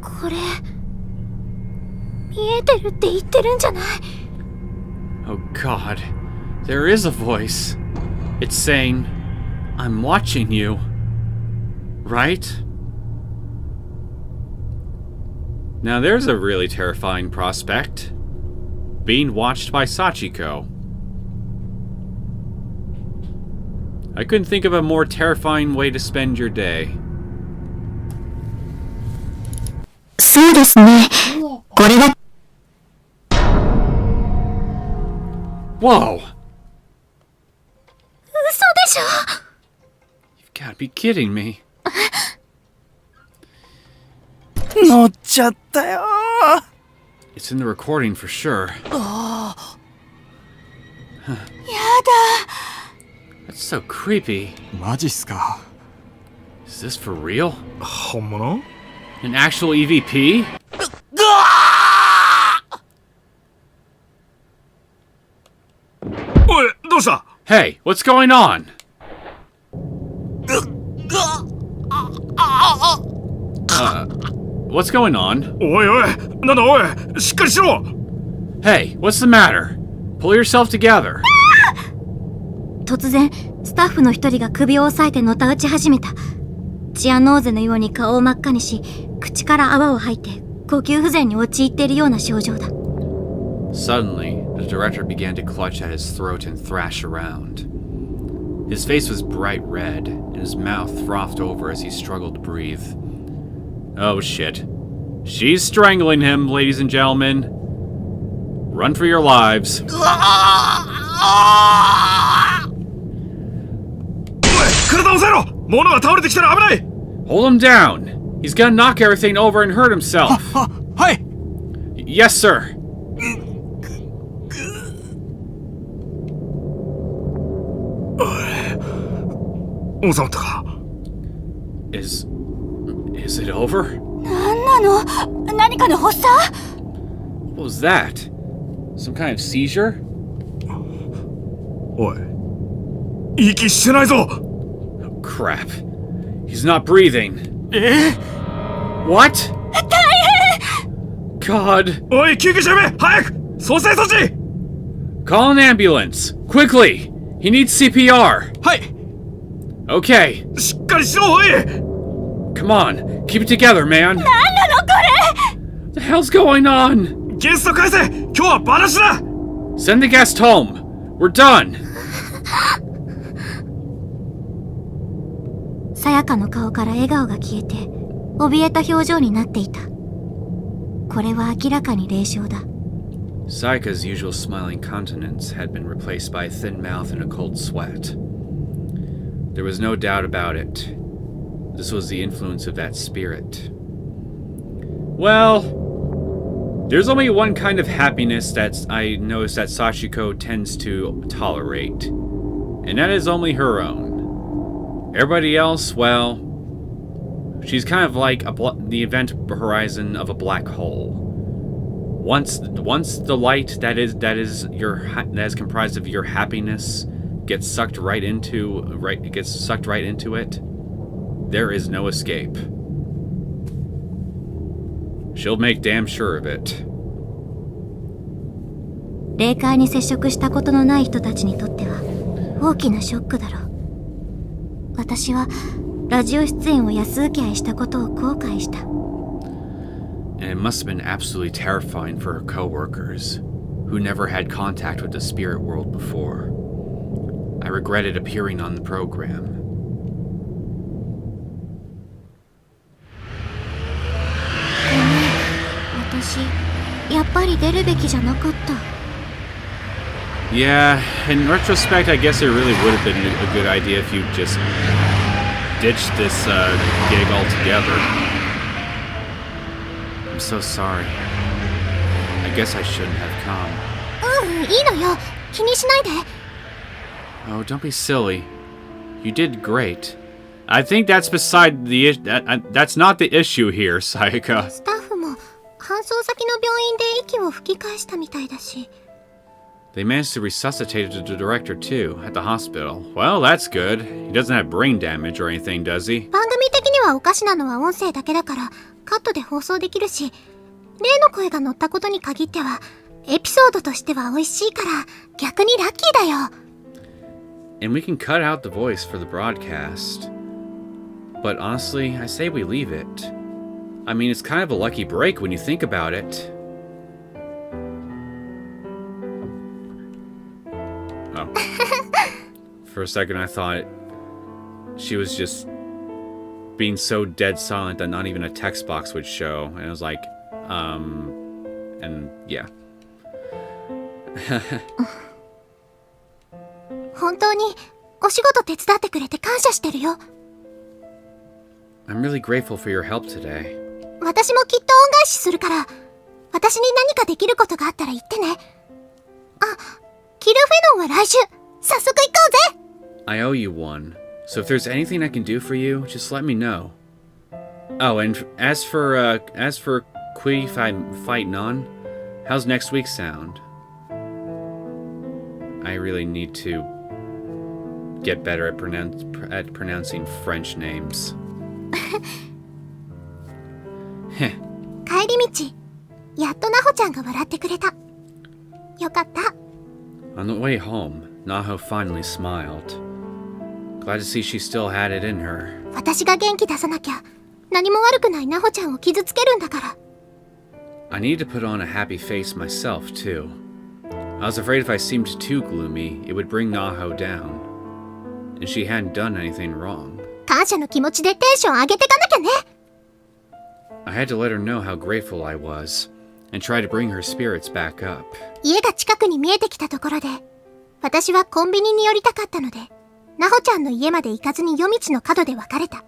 これ見えてるって言ってるんじゃない？ Oh god. There is a voice. It's saying, I'm watching you. Right? Now there's a really terrifying prospect. Being watched by Sachiko. I couldn't think of a more terrifying way to spend your day. そうですね。これだ。 Whoa! 嘘でしょ？ You've got to be kidding me. 乗っちゃったよ。 It's in the recording for sure. やだ。 That's so creepy. マジっすか。 Is this for real? 本物？ An actual EVP?おい、どうした？ Hey, what's going on? What's going on? おいおい、なんだおい、しっかりしろ。 Hey, what's the matter? Pull yourself together. 突然、スタッフの一人が首を押さえてのた打ち始めた。チアノーゼのように顔を真っ赤にし、口から泡を吐いて、呼吸不全に陥っているような症状だ。Suddenly, the director began to clutch at his throat and thrash around. His face was bright red, and his mouth frothed over as he struggled to breathe. Oh shit. She's strangling him, ladies and gentlemen. Run for your lives. おい、体を押さえろ。物が倒れてきたら危ない。 Hold him down. He's gonna knock everything over and hurt himself. はい。 Yes, sir. 収まったか。 Is it over? なんなの？何かの発作？ What was that? Some kind of seizure? おい、息してないぞ。 Crap. He's not breathing. What? 大変！ God. おい、救急車呼べ、早く。蘇生措置。 Call an ambulance. Quickly. He needs CPR. はい。 Okay. しっかりしろ、おい。 Come on. Keep it together, man. なんなのこれ？ What the hell's going on? ゲスト返せ。今日はバラシだ。 Send the guest home. We're done. さやかの顔から笑顔が消えて、怯えた表情になっていた。これは明らかに霊障だ。 Sayaka's usual smiling countenance had been replaced by a thin mouth and a cold sweat. There was no doubt about it. This was the influence of that spirit. Well, there's only one kind of happiness that I notice that Sachiko tends to tolerate, and that is only her own. Everybody else, well, she's kind of like the event horizon of a black hole. Once the light that is comprised of your happiness gets sucked right into it, there is no escape. She'll make damn sure of it. 霊界に接触したことのない人たちにとっては大きなショックだろう。私はラジオ出演を安請け合いしたことを後悔した。 And it must have been absolutely terrifying for her co-workers, who never had contact with the spirit world before. I regretted appearing on the program. 私、やっぱり出るべきじゃなかった。 Yeah, in retrospect, I guess it really would have been a good idea if you just ditched this gig altogether. I'm so sorry. I guess I shouldn't have come. いいのよ。気にしないで。 Oh, don't be silly. You did great. I think that's beside the that's not the issue here, Sayaka. スタッフも搬送先の病院で息を吹き返したみたいだし。 They managed to resuscitate the director too at the hospital. Well, that's good. He doesn't have brain damage or anything, does he? 番組的にはおかしなのは音声だけだからカットで放送できるし、例の声が乗ったことに限ってはエピソードとしては美味しいから逆にラッキーだよ。 And we can cut out the voice for the broadcast. But honestly, I say we leave it. I mean, it's kind of a lucky break when you think about it. Oh. For a second I thought she was just being so dead silent that not even a text box would show. And I was like, and yeah. 本当にお仕事手伝ってくれて感謝してるよ。 I'm really grateful for your help today. 私もきっと恩返しするから、私に何かできることがあったら言ってね。あ、キルフェノンは来週、早速行こうぜ。 I owe you one, so if there's anything I can do for you, just let me know. Oh, and as for Kui fighting on, how's next week sound? I really need to get better at pronouncing French names. 帰り道、やっとナホちゃんが笑ってくれた。よかった。 On the way home, Naho finally smiled. Glad to see she still had it in her. 私が元気出さなきゃ、何も悪くないナホちゃんを傷つけるんだから。 I need to put on a happy face myself, too. I was afraid if I seemed too gloomy, it would bring Naho down. And she hadn't done anything wrong. 感謝の気持ちでテンション上げてかなきゃね。 I had to let her know how grateful I was, and try to bring her spirits back up. 家が近くに見えてきたところで、私はコンビニに寄りたかったので、ナホちゃんの家まで行かずに夜道の角で別れた。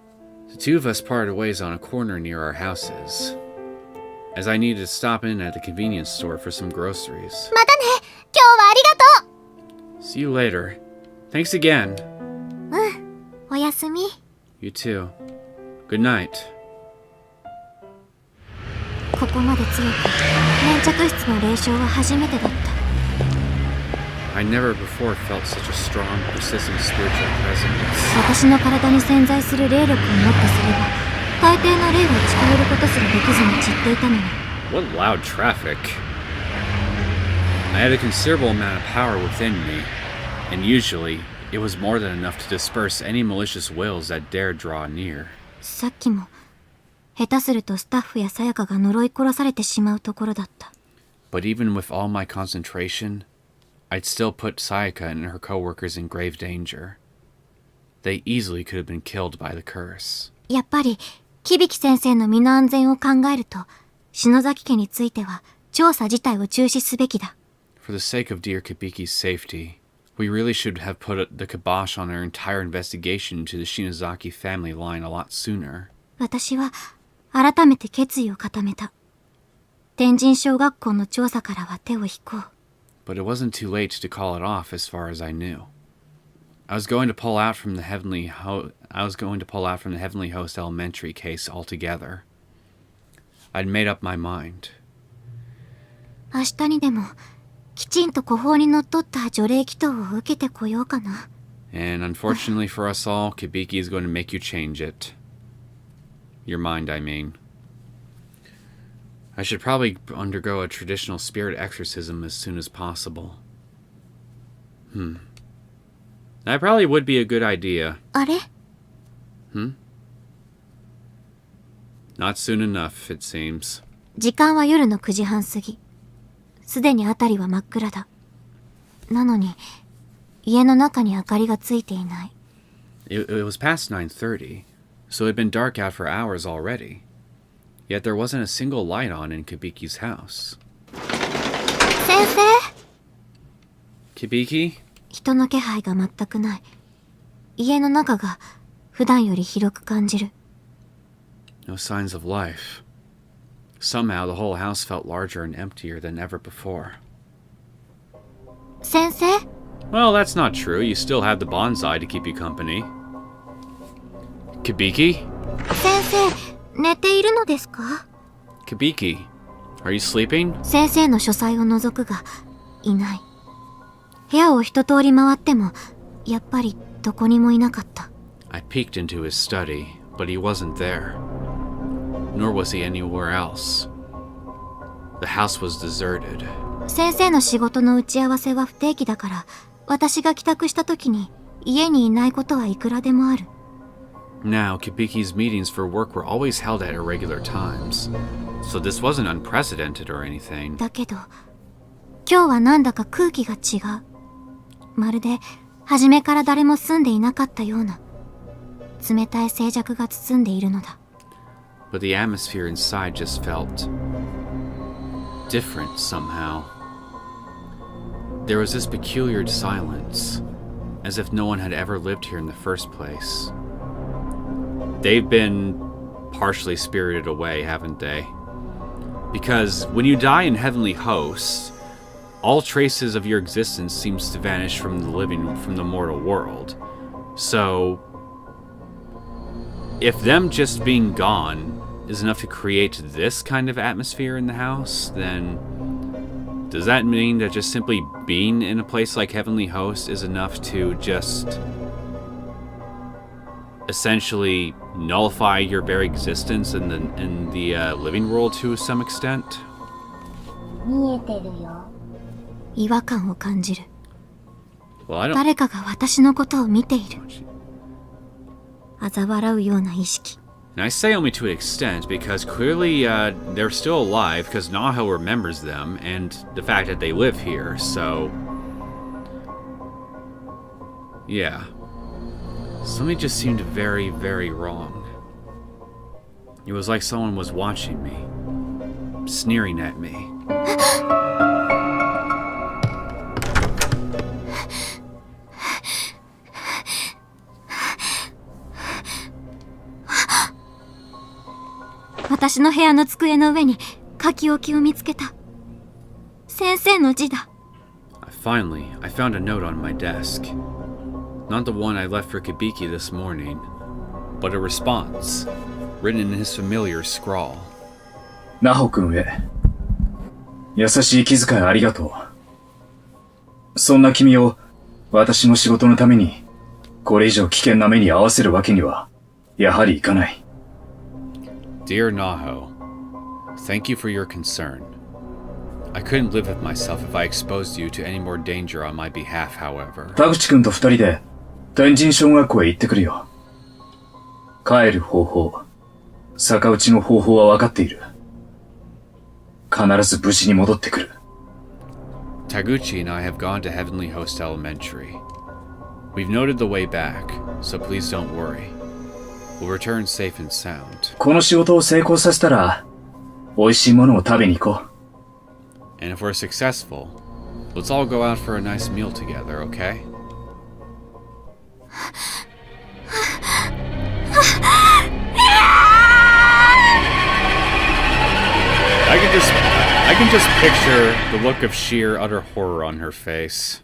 The two of us parted ways on a corner near our houses, as I needed to stop in at the convenience store for some groceries. またね、今日はありがとう。 See you later. Thanks again. うん、おやすみ。 You too. Good night. ここまで強く粘着質の霊障は初めてだった。 I never before felt such a strong, persistent spiritual presence. 私の体に潜在する霊力をもってすれば、大抵の霊を近寄ることすらできずに散っていたのに。 What loud traffic. I had a considerable amount of power within me, and usually it was more than enough to disperse any malicious wills that dared draw near. さっきも下手するとスタッフやさやかが呪い殺されてしまうところだった。 But even with all my concentration, I'd still put Sayaka and her coworkers in grave danger. They easily could have been killed by the curse. やっぱりキビキ先生の身の安全を考えると、篠崎家については調査自体を中止すべきだ。 For the sake of dear Kibiki's safety, we really should have put the kibosh on our entire investigation into the Shinozaki family line a lot sooner. 私は改めて決意を固めた。天神小学校の調査からは手を引こう。 But it wasn't too late to call it off as far as I knew. I was going to pull out from the Heavenly Host Elementary case altogether. I'd made up my mind. 明日にでもきちんと古法にのっとった除霊祈祷を受けてこようかな。 And unfortunately for us all, Kibiki is going to make you change it. Your mind, I mean. I should probably undergo a traditional spirit exorcism as soon as possible. That probably would be a good idea. あれ？ Not soon enough, it seems. 時間は夜の9時半過ぎ。すでに辺りは真っ暗だ。なのに家の中に明かりがついていない。 It was past 9:30, so it had been dark out for hours already. Yet there wasn't a single light on in Kibiki's house. 先生！ Kibiki? 人の気配が全くない。家の中が普段より広く感じる。 No signs of life. Somehow the whole house felt larger and emptier than ever before. 先生？ Well, that's not true. You still have the bonsai to keep you company. Kibiki? 先生、寝ているのですか？ Kibiki, are you sleeping? 先生の書斎を除くが、いない。部屋を一通り回っても、やっぱりどこにもいなかった。 I peeked into his study, but he wasn't there. Nor was he anywhere else. The house was deserted. 先生の仕事の打ち合わせは不定期だから、私が帰宅した時に家にいないことはいくらでもある。 Now, Kibiki's meetings for work were always held at irregular times, so this wasn't unprecedented or anything. だけど、今日はなんだか空気が違う。まるで初めから誰も住んでいなかったような冷たい静寂が包んでいるのだ。 But the atmosphere inside just felt different somehow. There was this peculiar silence, as if no one had ever lived here in the first place. They've been partially spirited away, haven't they? Because when you die in heavenly hosts, all traces of your existence seems to vanish from the mortal world. So, if them just being gone is enough to create this kind of atmosphere in the house, then does that mean that just simply being in a place like Heavenly Host is enough to just essentially nullify your very existence in the living world to some extent? 見えてるよ。違和感を感じる。 Well, I don't... 誰かが私のことを見ている。嘲笑うような意識。 And I say only to an extent, because clearly they're still alive, because Naho remembers them, and the fact that they live here, so... Yeah. Something just seemed very, very wrong. It was like someone was watching me, sneering at me. 私の部屋の机の上に書き置きを見つけた。先生の字だ。Finally, I found a note on my desk. Not the one I left for Kibiki this morning, but a response, written in his familiar scrawl. ナホ君へ。優しい気遣いありがとう。そんな君を私の仕事のためにこれ以上危険な目に遭わせるわけにはやはりいかない。Dear Naho, thank you for your concern. I couldn't live with myself if I exposed you to any more danger on my behalf, however. 田口君と二人で天神小学校へ行ってくるよ。帰る方法、逆打ちの方法は分かっている。必ず無事に戻ってくる。Taguchi and I have gone to Heavenly Host Elementary. We've noted the way back, so please don't worry. We'll return safe and sound. この仕事を成功させたら、美味しいものを食べに行こう。And if we're successful, let's all go out for a nice meal together, okay? I can just picture the look of sheer utter horror on her face.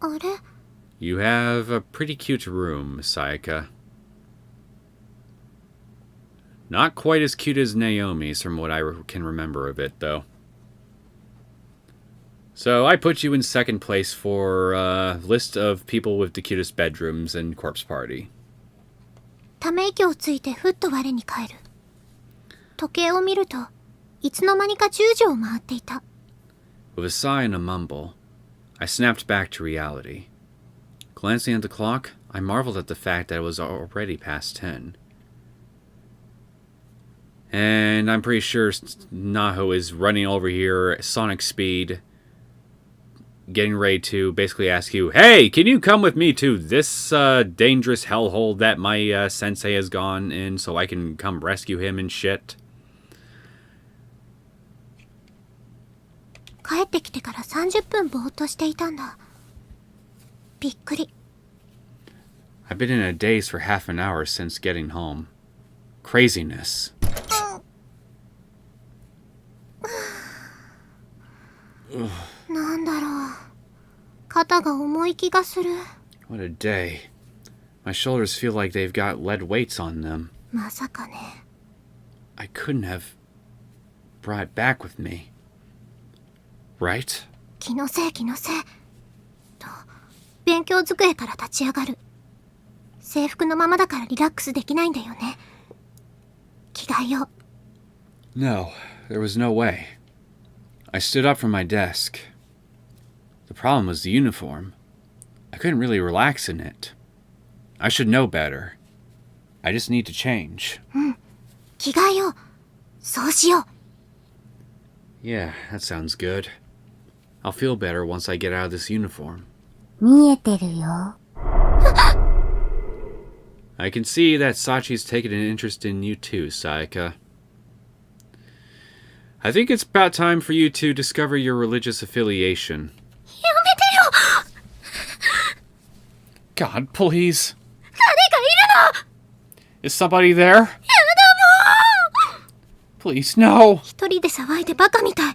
あれ You have a pretty cute room, Sayaka. Not quite as cute as Naomi's from what I can remember of it, though. So I put you in second place for a list of people with the cutest bedrooms in Corpse Party. ため息をついてふっと我に返る。時計を見るといつの間にか10時を回っていた。 With a sigh and a mumble, I snapped back to reality. Glancing at the clock, I marveled at the fact that it was already past 10. And I'm pretty sure Naho is running over here at sonic speed, getting ready to basically ask you, hey, can you come with me to this dangerous hellhole that my sensei has gone in so I can come rescue him and shit? 帰ってきてから30分ぼーっとしていたんだ。びっくり。 I've been in a daze for half an hour since getting home. Craziness. なんだろう。肩が重い気がする。 What a day. My shoulders feel like they've got lead weights on them. まさかね。 I couldn't have brought it back with me. Right? 気のせい気のせい。と、勉強机から立ち上がる。制服のままだからリラックスできないんだよね。着替えよう。 No, there was no way. I stood up from my desk. The problem was the uniform. I couldn't really relax in it. I should know better. I just need to change. 着替えよう。そうしよう。 Yeah, that sounds good. I'll feel better once I get out of this uniform. 見えてるよ。 I can see that Sachi's taken an interest in you too, Sayaka. I think it's about time for you to discover your religious affiliation. やめてよ。 God, please. 誰かいるの。 Is somebody there? やだもう。 Please, no. 一人で騒いでバカみたい。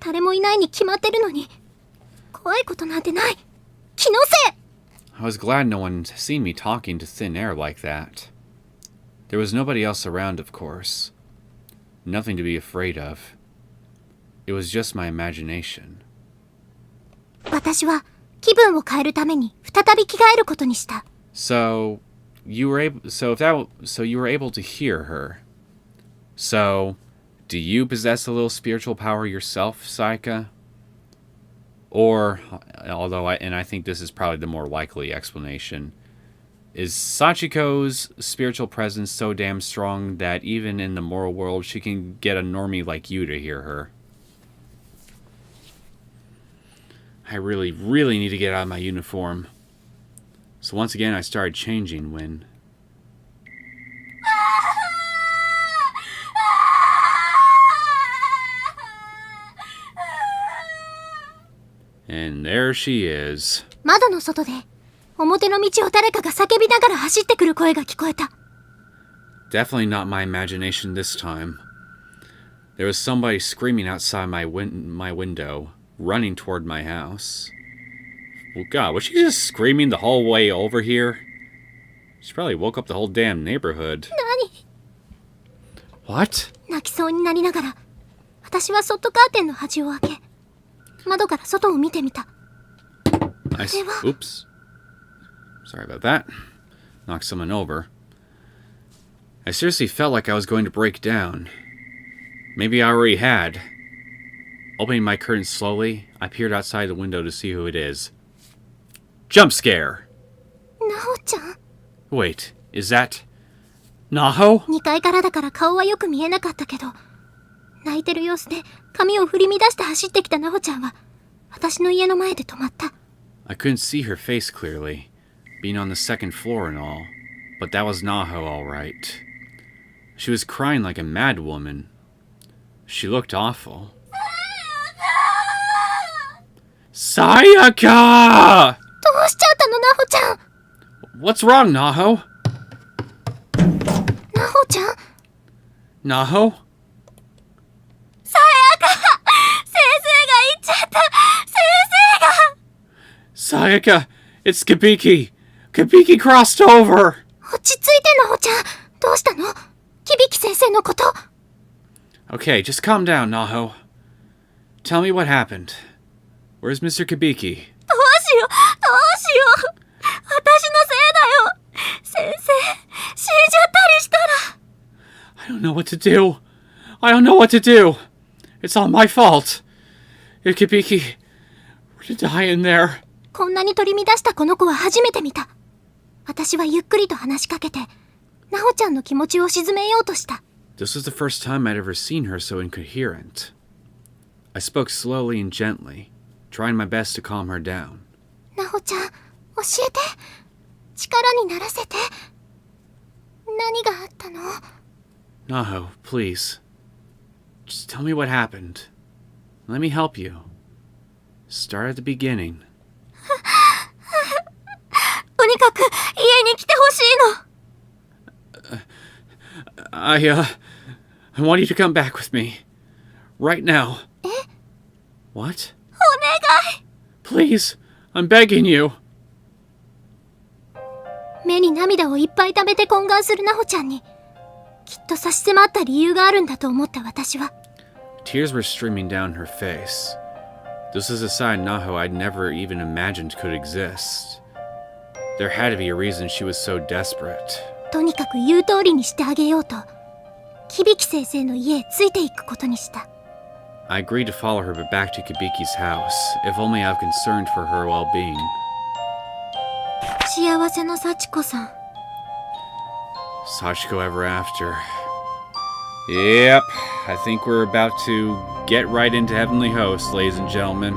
誰もいないに決まってるのに。怖いことなんてない。気のせい。 I was glad no one had seen me talking to thin air like that. There was nobody else around, of course. Nothing to be afraid of. It was just my imagination. 私は気分を変えるために再び着替えることにした。 So you were able to hear her. So, do you possess a little spiritual power yourself, Sayaka? Or, I think this is probably the more likely explanation, is Sachiko's spiritual presence so damn strong that even in the moral world she can get a normie like you to hear her? I really, really need to get out of my uniform. So once again I started changing when... And there she is. 窓の外で表の道を誰かが叫びながら走ってくる声が聞こえた。 Definitely not my imagination this time. There was somebody screaming outside my window, running toward my house. Well, God, was she just screaming the whole way over here? She probably woke up the whole damn neighborhood. 何 What? 泣きそうになりながら、私はそっとカーテンの端を開け、窓から外を見てみた。 Oops. Sorry about that. Knocked someone over. I seriously felt like I was going to break down. Maybe I already had. Opening my curtains slowly, I peered outside the window to see who it is. Jump scare! ナホちゃん Wait, is that... Naho? 2階からだから顔はよく見えなかったけど、泣いてる様子で髪を振り乱して走ってきたナホちゃんは、私の家の前で止まった。 I couldn't see her face clearly, being on the second floor and all, but that was Naho all right. She was crying like a mad woman. She looked awful. Sayaka! どうしちゃったの、ナホちゃん What's wrong, Naho? ナホちゃん Naho? さやか先生が言っちゃった先生が Sayaka, it's Kibiki. Kibiki crossed over. 落ち着いてナホちゃんどうしたのキビキ先生のこと Okay, just calm down, Naho. Tell me what happened. Where's Mr. Kibiki? どうしよう私のせいだよ先生死んじゃったりしたら I don't know what to do. I don't know what to do. It's all my fault. If Kibiki were to die in there. こんなに取り乱したこの子は初めて見た私はゆっくりと話しかけてナホちゃんの気持ちを鎮めようとした This was the first time I'd ever seen her so incoherent. I spoke slowly and gently, trying my best to calm her down. ナホちゃん教えて力にならせて何があったの Naho, please. Just tell me what happened. Let me help you. Start at the beginning. とにかく家に来てほしいの I want you to come back with me. Right now. え What? お願い Please, I'm begging you. 目に涙をいっぱい溜めて懇願するナホちゃんにきっと差し迫った理由があるんだと思った私は Tears were streaming down her face. This was a side Naho I'd never even imagined could exist. There had to be a reason she was so desperate. とにかく言う通りにしてあげようとキビキ先生の家へついていくことにした I agreed to follow her back to Kibiki's house, if only I was concerned for her well-being. 幸せの幸子さん Sachiko ever after. Yep, I think we're about to get right into Heavenly Host, ladies and gentlemen.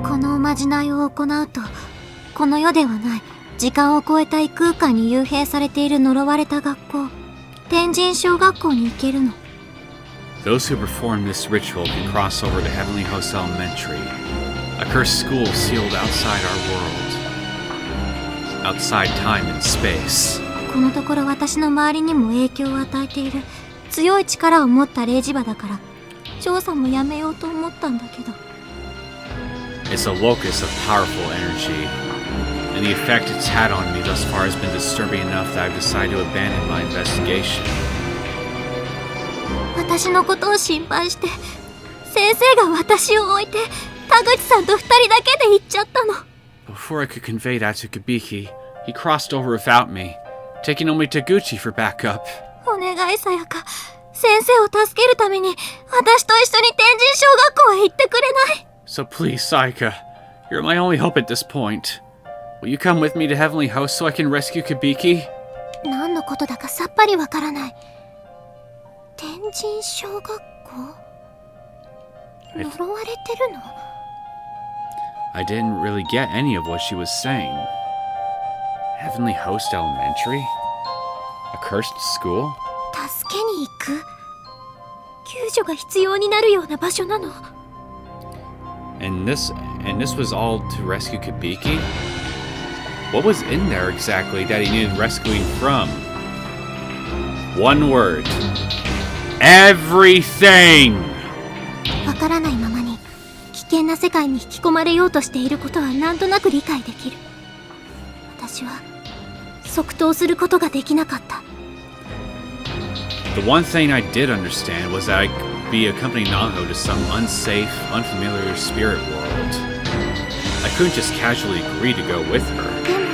このおまじないを行うと、この世ではない時間を超えた異空間に幽閉されている呪われた学校、天神小学校に行けるの。Those who perform this ritual can cross over to Heavenly Host Elementary, a cursed school sealed outside our world. Outside time and space. このところ私の周りにも影響を与えている強い力を持った霊磁場だから、調査もやめようと思ったんだけど。It's a locus of powerful energy, and the effect it's had on me thus far has been disturbing enough that I've decided to abandon my investigation. 私のことを心配して、先生が私を置いて、田口さんと2人だけで行っちゃったの。Before I could convey that to Kibiki, he crossed over without me, taking only Taguchi for backup. お願いさやか、先生を助けるために私と一緒に天神小学校へ行ってくれない？ So please, Sayaka, you're my only hope at this point. Will you come with me to Heavenly Host so I can rescue Kibiki? 何のことだかさっぱりわからない。天神小学校？呪われてるの？ I didn't really get any of what she was saying. Heavenly Host Elementary? A cursed school? 助けに行く？救助が必要になるような場所なの？ And this was all to rescue Kibiki? What was in there exactly that he needed rescuing from? One word. everything! わからないままに危険な世界に引き込まれようとしていることはなんとなく理解できる。私は即答することができなかった。The one thing I did understand was that I could be accompanying Naho to some unsafe, unfamiliar spirit world. I couldn't just casually agree to go with her. でも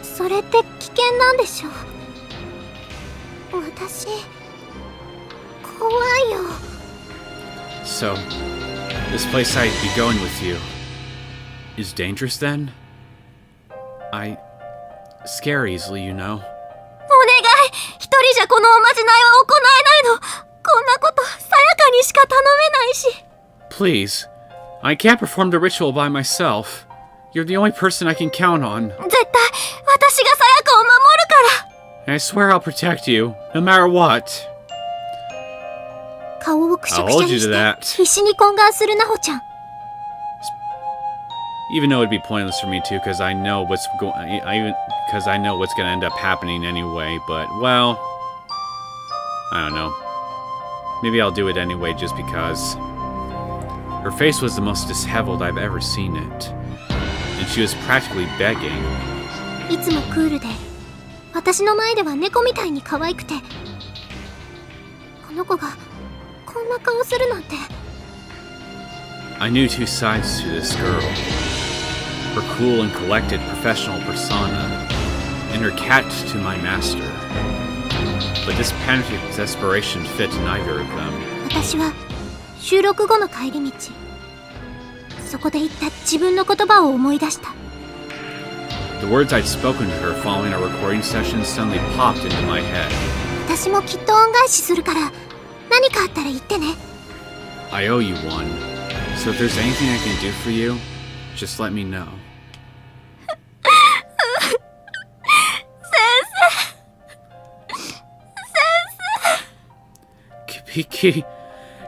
それって危険なんでしょ。私怖いよ。 So, this place I'd be going with you is dangerous then? I scare easily, you know. お願い、一人じゃこのおまじないは行えないの。こんなことさやかにしか頼めないし。 Please, I can't perform the ritual by myself. You're the only person I can count on. 絶対私がさやかを守るから。 And I swear I'll protect you, no matter what. 顔をくしゃく I'll しゃ hold に you し to て that. 必死に懇願するなほちゃん。 Even though it'd be pointless for me too, because I know what's because I know what's gonna end up happening anyway. But well, I don't know. Maybe I'll do it anyway, just because. Her face was the most disheveled I've ever seen it, and she was practically begging. いつもクールで私の前では猫みたいに可愛くて、この子がこんな顔するなんて。 I knew two sides to this girl. Her cool and collected professional persona, and her cat to my master. But this panic desperation fit neither of them. 私は収録後の帰り道、そこで言った自分の言葉を思い出した。 The words I'd spoken to her following our recording session suddenly popped into my head. 私もきっと恩返しするから、何かあったら言ってね。 I owe you one, so if there's anything I can do for you, just let me know. Kibiki!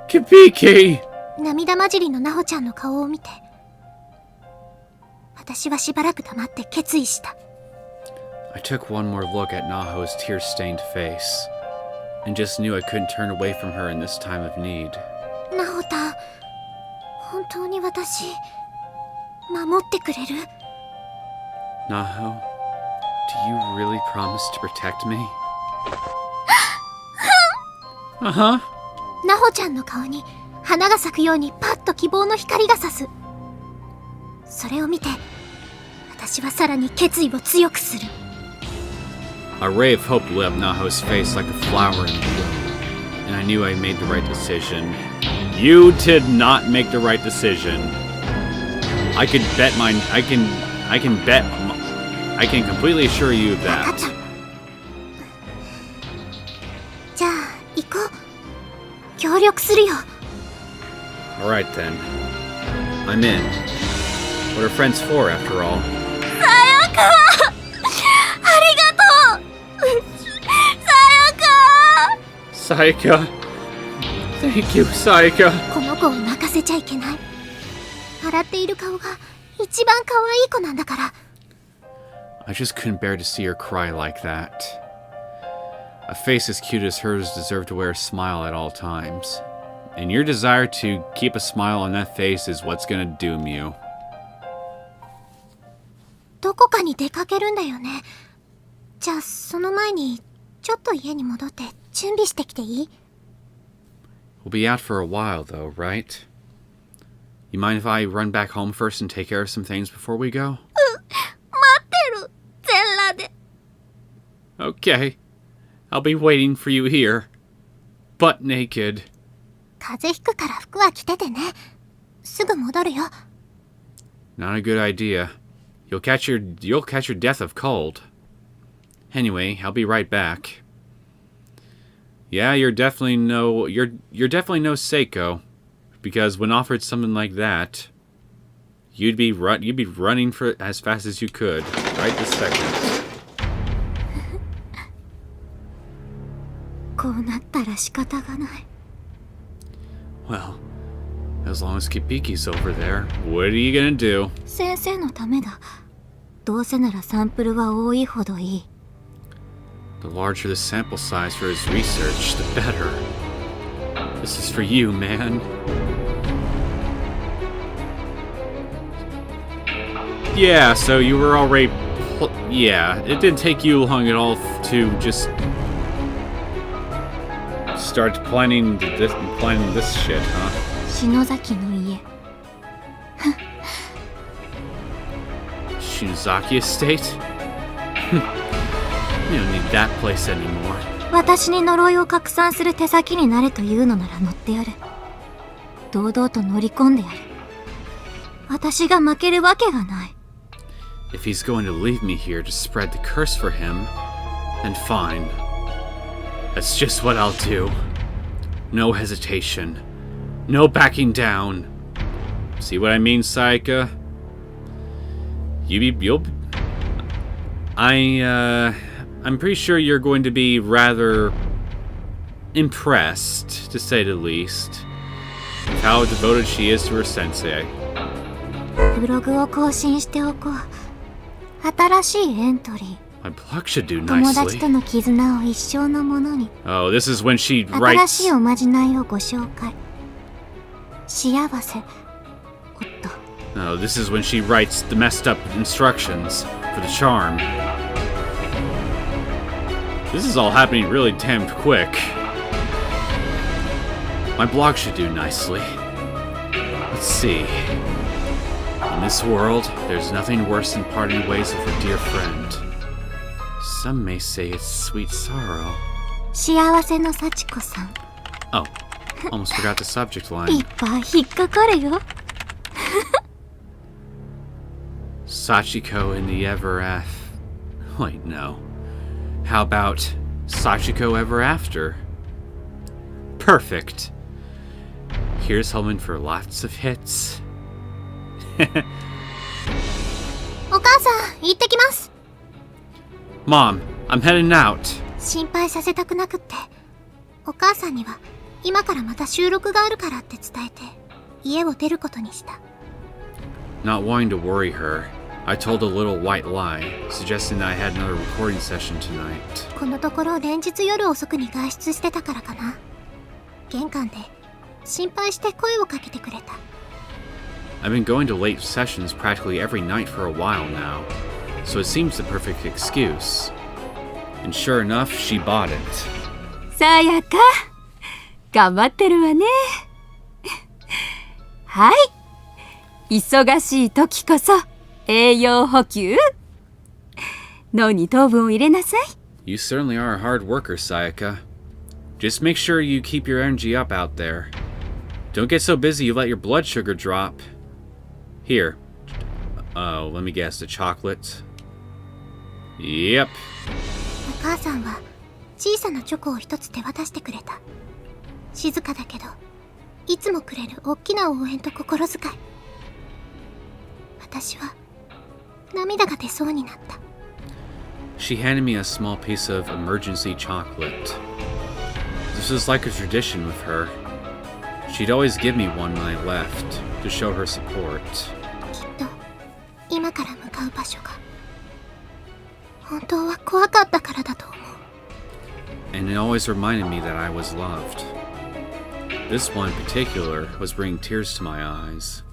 Kibiki! 涙混じりのなほちゃんの顔を見て、私はしばらく黙って決意した。 I took one more look at Naho's tear-stained face, and just knew I couldn't turn away from her in this time of need. なほたん、本当に私、守ってくれる？ Naho, do you really promise to protect me? Uh-huh. なほちゃんの顔に花が咲くようにパッと希望の光が差す。それを見て、私はさらに決意を強くする。 A ray of hope lit up Naho's face like a flower in bloom, and I knew I made the right decision. You did not make the right decision. I can completely assure you of 分かっ that. た。じゃあ行こう。協力するよ。 Alright then. I'm in. What are friends for, after all? さやか、ありがとう。さやか。 Sayaka! Thank you, Sayaka! この子を泣かせちゃいけない。笑っている顔が一番可愛い子なんだから。 I just couldn't bear to see her cry like that. A face as cute as hers deserved to wear a smile at all times. And your desire to keep a smile on that face is what's gonna doom you. どこかに出かけるんだよね。じゃあその前にちょっと家に戻って準備してきていい？ We'll be out for a while though, right? You mind if I run back home first and take care of some things before we go? 待ってる。全裸で。 Okay. I'll be waiting for you here. Butt naked. 風邪ひくから服は着ててね。すぐ戻るよ。 Not a good idea. You'll catch your death of cold. Anyway, I'll be right back. Yeah, you're definitely no Sachiko, because when offered something like that, you'd be running for as fast as you could, right this second. こうなったら仕方がない。 Well, as long as Kibiki's over there, what are you gonna do? 先生のためだ。どうせならサンプルは多いほどいい。The larger the sample size for his research, the better. This is for you, man. Yeah, so you were already... yeah, it didn't take you long at all to just... start planning this shit, huh? Shinozaki no ie. Shinozaki estate? You don't need that place anymore. 私に呪いを拡散する手先になれというのなら乗ってやる。堂々と乗り込んでやる。私が負けるわけがない。If he's going to leave me here to spread the curse for him, then fine. That's just what I'll do. No hesitation. No backing down. See what I mean, Sayaka? I'm pretty sure you're going to be rather impressed, to say the least, with how devoted she is to her sensei. ブログを更新しておこう。新しいエントリー。My blog should do 友達 nicely. との絆を一生のものに。 Oh, this is when she 新 writes. しいおまじないをご紹介。幸せ。おっと。 Oh, this is when she writes the messed up instructions for the charm. This is all happening really damn quick. My blog should do nicely. Let's see. In this world, there's nothing worse than parting ways with a dear friend. Some may say it's sweet sorrow. 幸せの幸子さん。 Oh, almost forgot the subject い line. っぱい引っかかるよ。Sachiko in the ever Wait, no. How about Sachiko ever after? Perfect. Here's hoping for lots of hits. お母さん、行ってきます。 Mom, I'm heading out. 心配させたくなくって。お母さんには、今からまた収録があるからって伝えて、家を出ることにした。Not wanting to worry her, I told a little white lie, suggesting that I had another recording session tonight. このところ連日夜遅くに外出してたからかな。玄関で心配して声をかけてくれた。I've been going to late sessions practically every night for a while now, so it seems the perfect excuse. And sure enough, she bought it. さやか、頑張ってるわね。はい、忙しい時こそ栄養補給。脳に糖分を入れなさい。You certainly are a hard worker, Sayaka. Just make sure you keep your energy up out there. Don't get so busy you let your blood sugar drop. Here. Oh, let me guess, the chocolate. Yep. お母さんは小さなチョコを一つ手渡してくれた。静かだけど、いつもくれる大きな応援と心遣い。私は涙が出そうになった。She handed me a small piece of emergency chocolate. This was like a tradition with her. She'd always give me one when I left, to show her support. きっと今から向かう場所が本当は怖かったからだと思う。 And it always reminded me that I was loved. This one in particular was bringing tears to my eyes.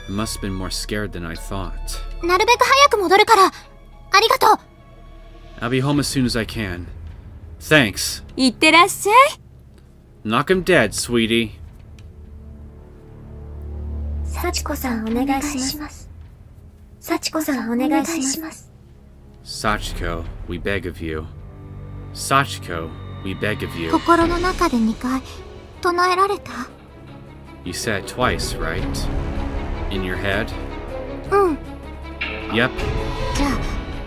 I must have been more scared than I thought. なるべく早く戻るから、ありがとう。 I'll be home as soon as I can. Thanks. いってらっしゃい。Knock him dead, sweetie. 幸子さんお願いします。幸子さんお願いします。 Sachiko, we beg of you. Sachiko, we beg of you. 心の中で2回唱えられた？ You said it twice, right? In your head? うん。 Yep. じゃあ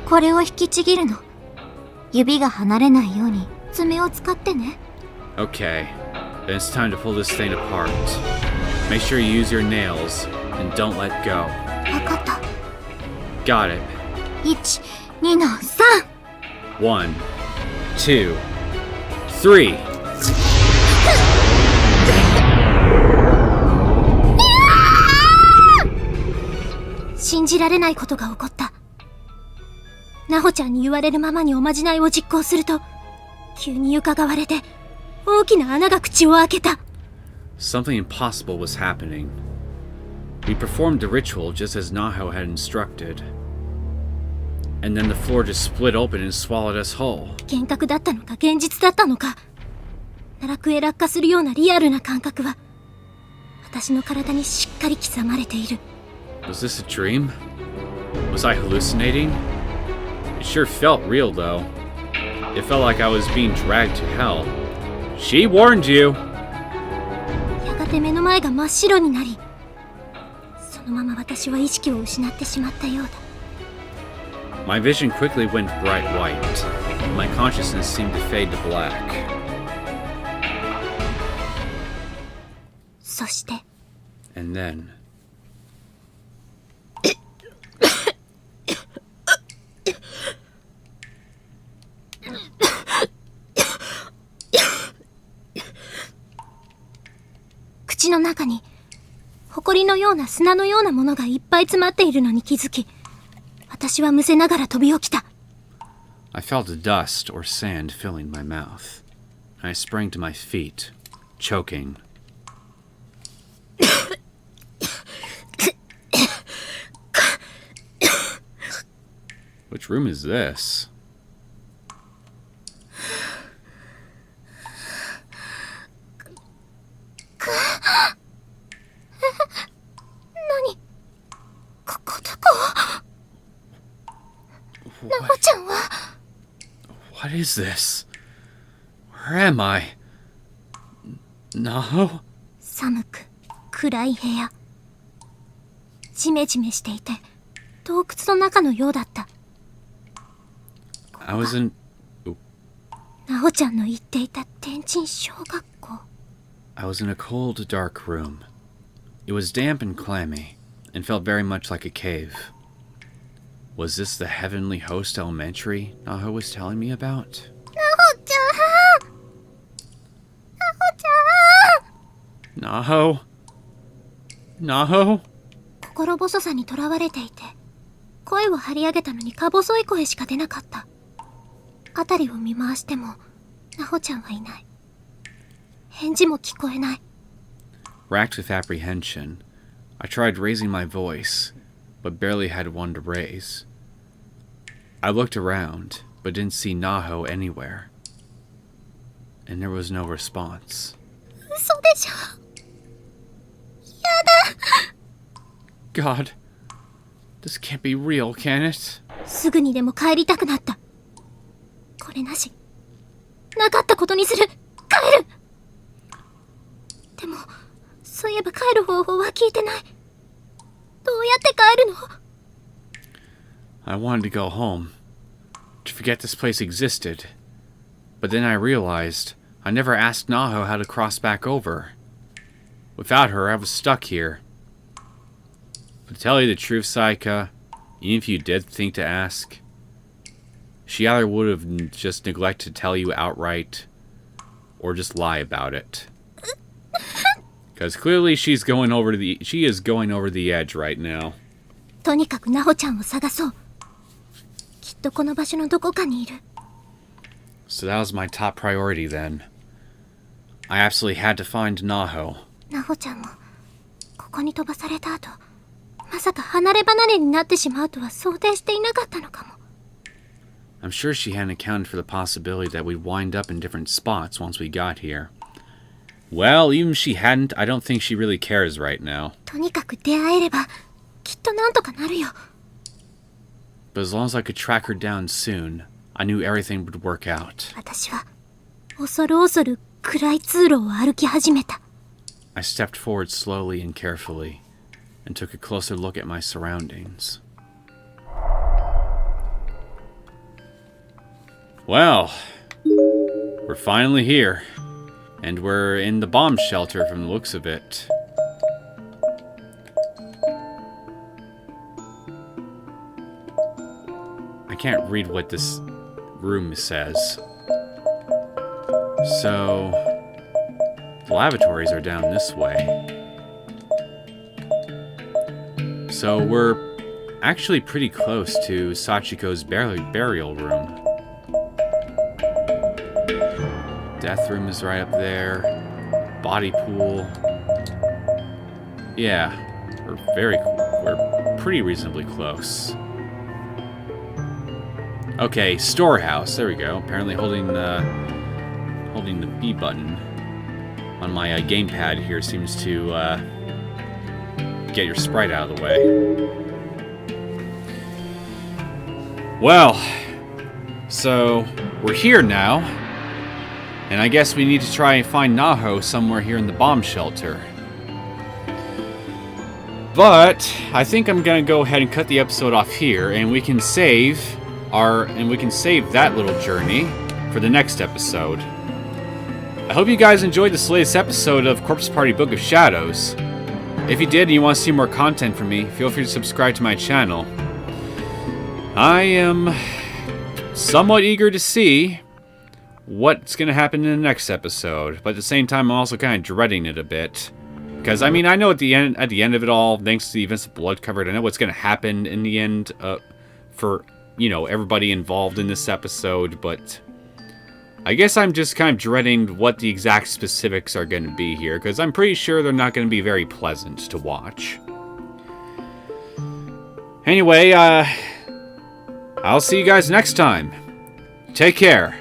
これを引きちぎるの。指が離れないように爪を使ってね。 Okay. Then it's time to pull this thing apart. Make sure you use your nails and don't let go. わかった。 Got it. 1、2の3。 1, 2, 3. 信じられないことが起こった。ナホちゃんに言われるままにおまじないを実行すると、急に床が割れて、大きな穴が口を開けた。Something impossible was happening. We performed the ritual just as Naho had instructed. And then the floor just split open and swallowed us whole. 幻覚だったのか現実だったのか、奈落へ落下するようなリアルな感覚は、私の体にしっかり刻まれている。Was this a dream? Was I hallucinating? It sure felt real though. It felt like I was being dragged to hell. She warned you! やがて目の前が真っ白になり、そのまま私は意識を失ってしまったようだ。My vision quickly went bright white, and my consciousness seemed to fade to black. そして、And then... 口の中に埃のような砂のようなものがいっぱい詰まっているのに気づき、私はむせながら飛び起きた。I felt dust or sand filling my mouth. I sprang to my feet, choking. Which room is this? 何？ここどこ？ナホちゃんは？ What is this? Where am I? Naho? 寒く暗い部屋。ジメジメしていて洞窟の中のようだった。I was in... ナホちゃんの言っていた天神小学校。I was in a cold, dark room. It was damp and clammy, and felt very much like a cave. Was this the Heavenly Host Elementary Naho was telling me about? ナホちゃん！ナホちゃん！ Naho? Naho? 心細さにとらわれていて、声を張り上げたのにか細い声しか出なかった。辺りを見回しても、ナホちゃんはいない。返事も聞こえない。Racked with apprehension, I tried raising my voice, but barely had one to raise. I looked around, but didn't see Naho anywhere. And there was no response. 嘘でしょ。やだ。God, this can't be real, can it? すぐにでも帰りたくなった。これなし。なかったことにする。帰る。でも、そういえば帰る方法は聞いてない。どうやって帰るの？ I wanted to go home, to forget this place existed. But then I realized I never asked Naho how to cross back over. Without her, I was stuck here. But to tell you the truth, Sayaka, even if you did think to ask, she either would have just neglected to tell you outright, or just lie about it. Because clearly she is going over the edge right now. とにかくナホちゃんを探そう。きっとこの場所のどこかにいる。So that was my top priority then. I absolutely had to find Naho. ナホちゃんもここに飛ばされた後、まさか離れ離れになってしまうとは想定していなかったのかも。I'm sure she hadn't accounted for the possibility that we'd wind up in different spots once we got here. Well, even if she hadn't, I don't think she really cares right now. とにかく出会えればきっとなんとかなるよ。 But as long as I could track her down soon, I knew everything would work out. 私は恐る恐る暗い通路を歩き始めた。 I stepped forward slowly and carefully, and took a closer look at my surroundings. Well, we're finally here, and we're in the bomb shelter from the looks of it. I can't read what this room says. So, the lavatories are down this way. So we're actually pretty close to Sachiko's burial room. Death room is right up there. Body pool. Yeah, we're pretty reasonably close. Okay, storehouse. There we go. Apparently holding the B button on my gamepad here seems to get your sprite out of the way. Well, so we're here now, and I guess we need to try and find Naho somewhere here in the bomb shelter. But I think I'm gonna go ahead and cut the episode off here, and we can save that little journey for the next episode. I hope you guys enjoyed this latest episode of Corpse Party Book of Shadows. If you did and you want to see more content from me, feel free to subscribe to my channel. I am somewhat eager to see what's going to happen in the next episode, but at the same time I'm also kind of dreading it a bit. Because, I mean, I know at the end of it all, thanks to the events of Blood Covered, I know what's going to happen in the end for, you know, everybody involved in this episode, but I guess I'm just kind of dreading what the exact specifics are going to be here, because I'm pretty sure they're not going to be very pleasant to watch. Anyway, I'll see you guys next time. Take care.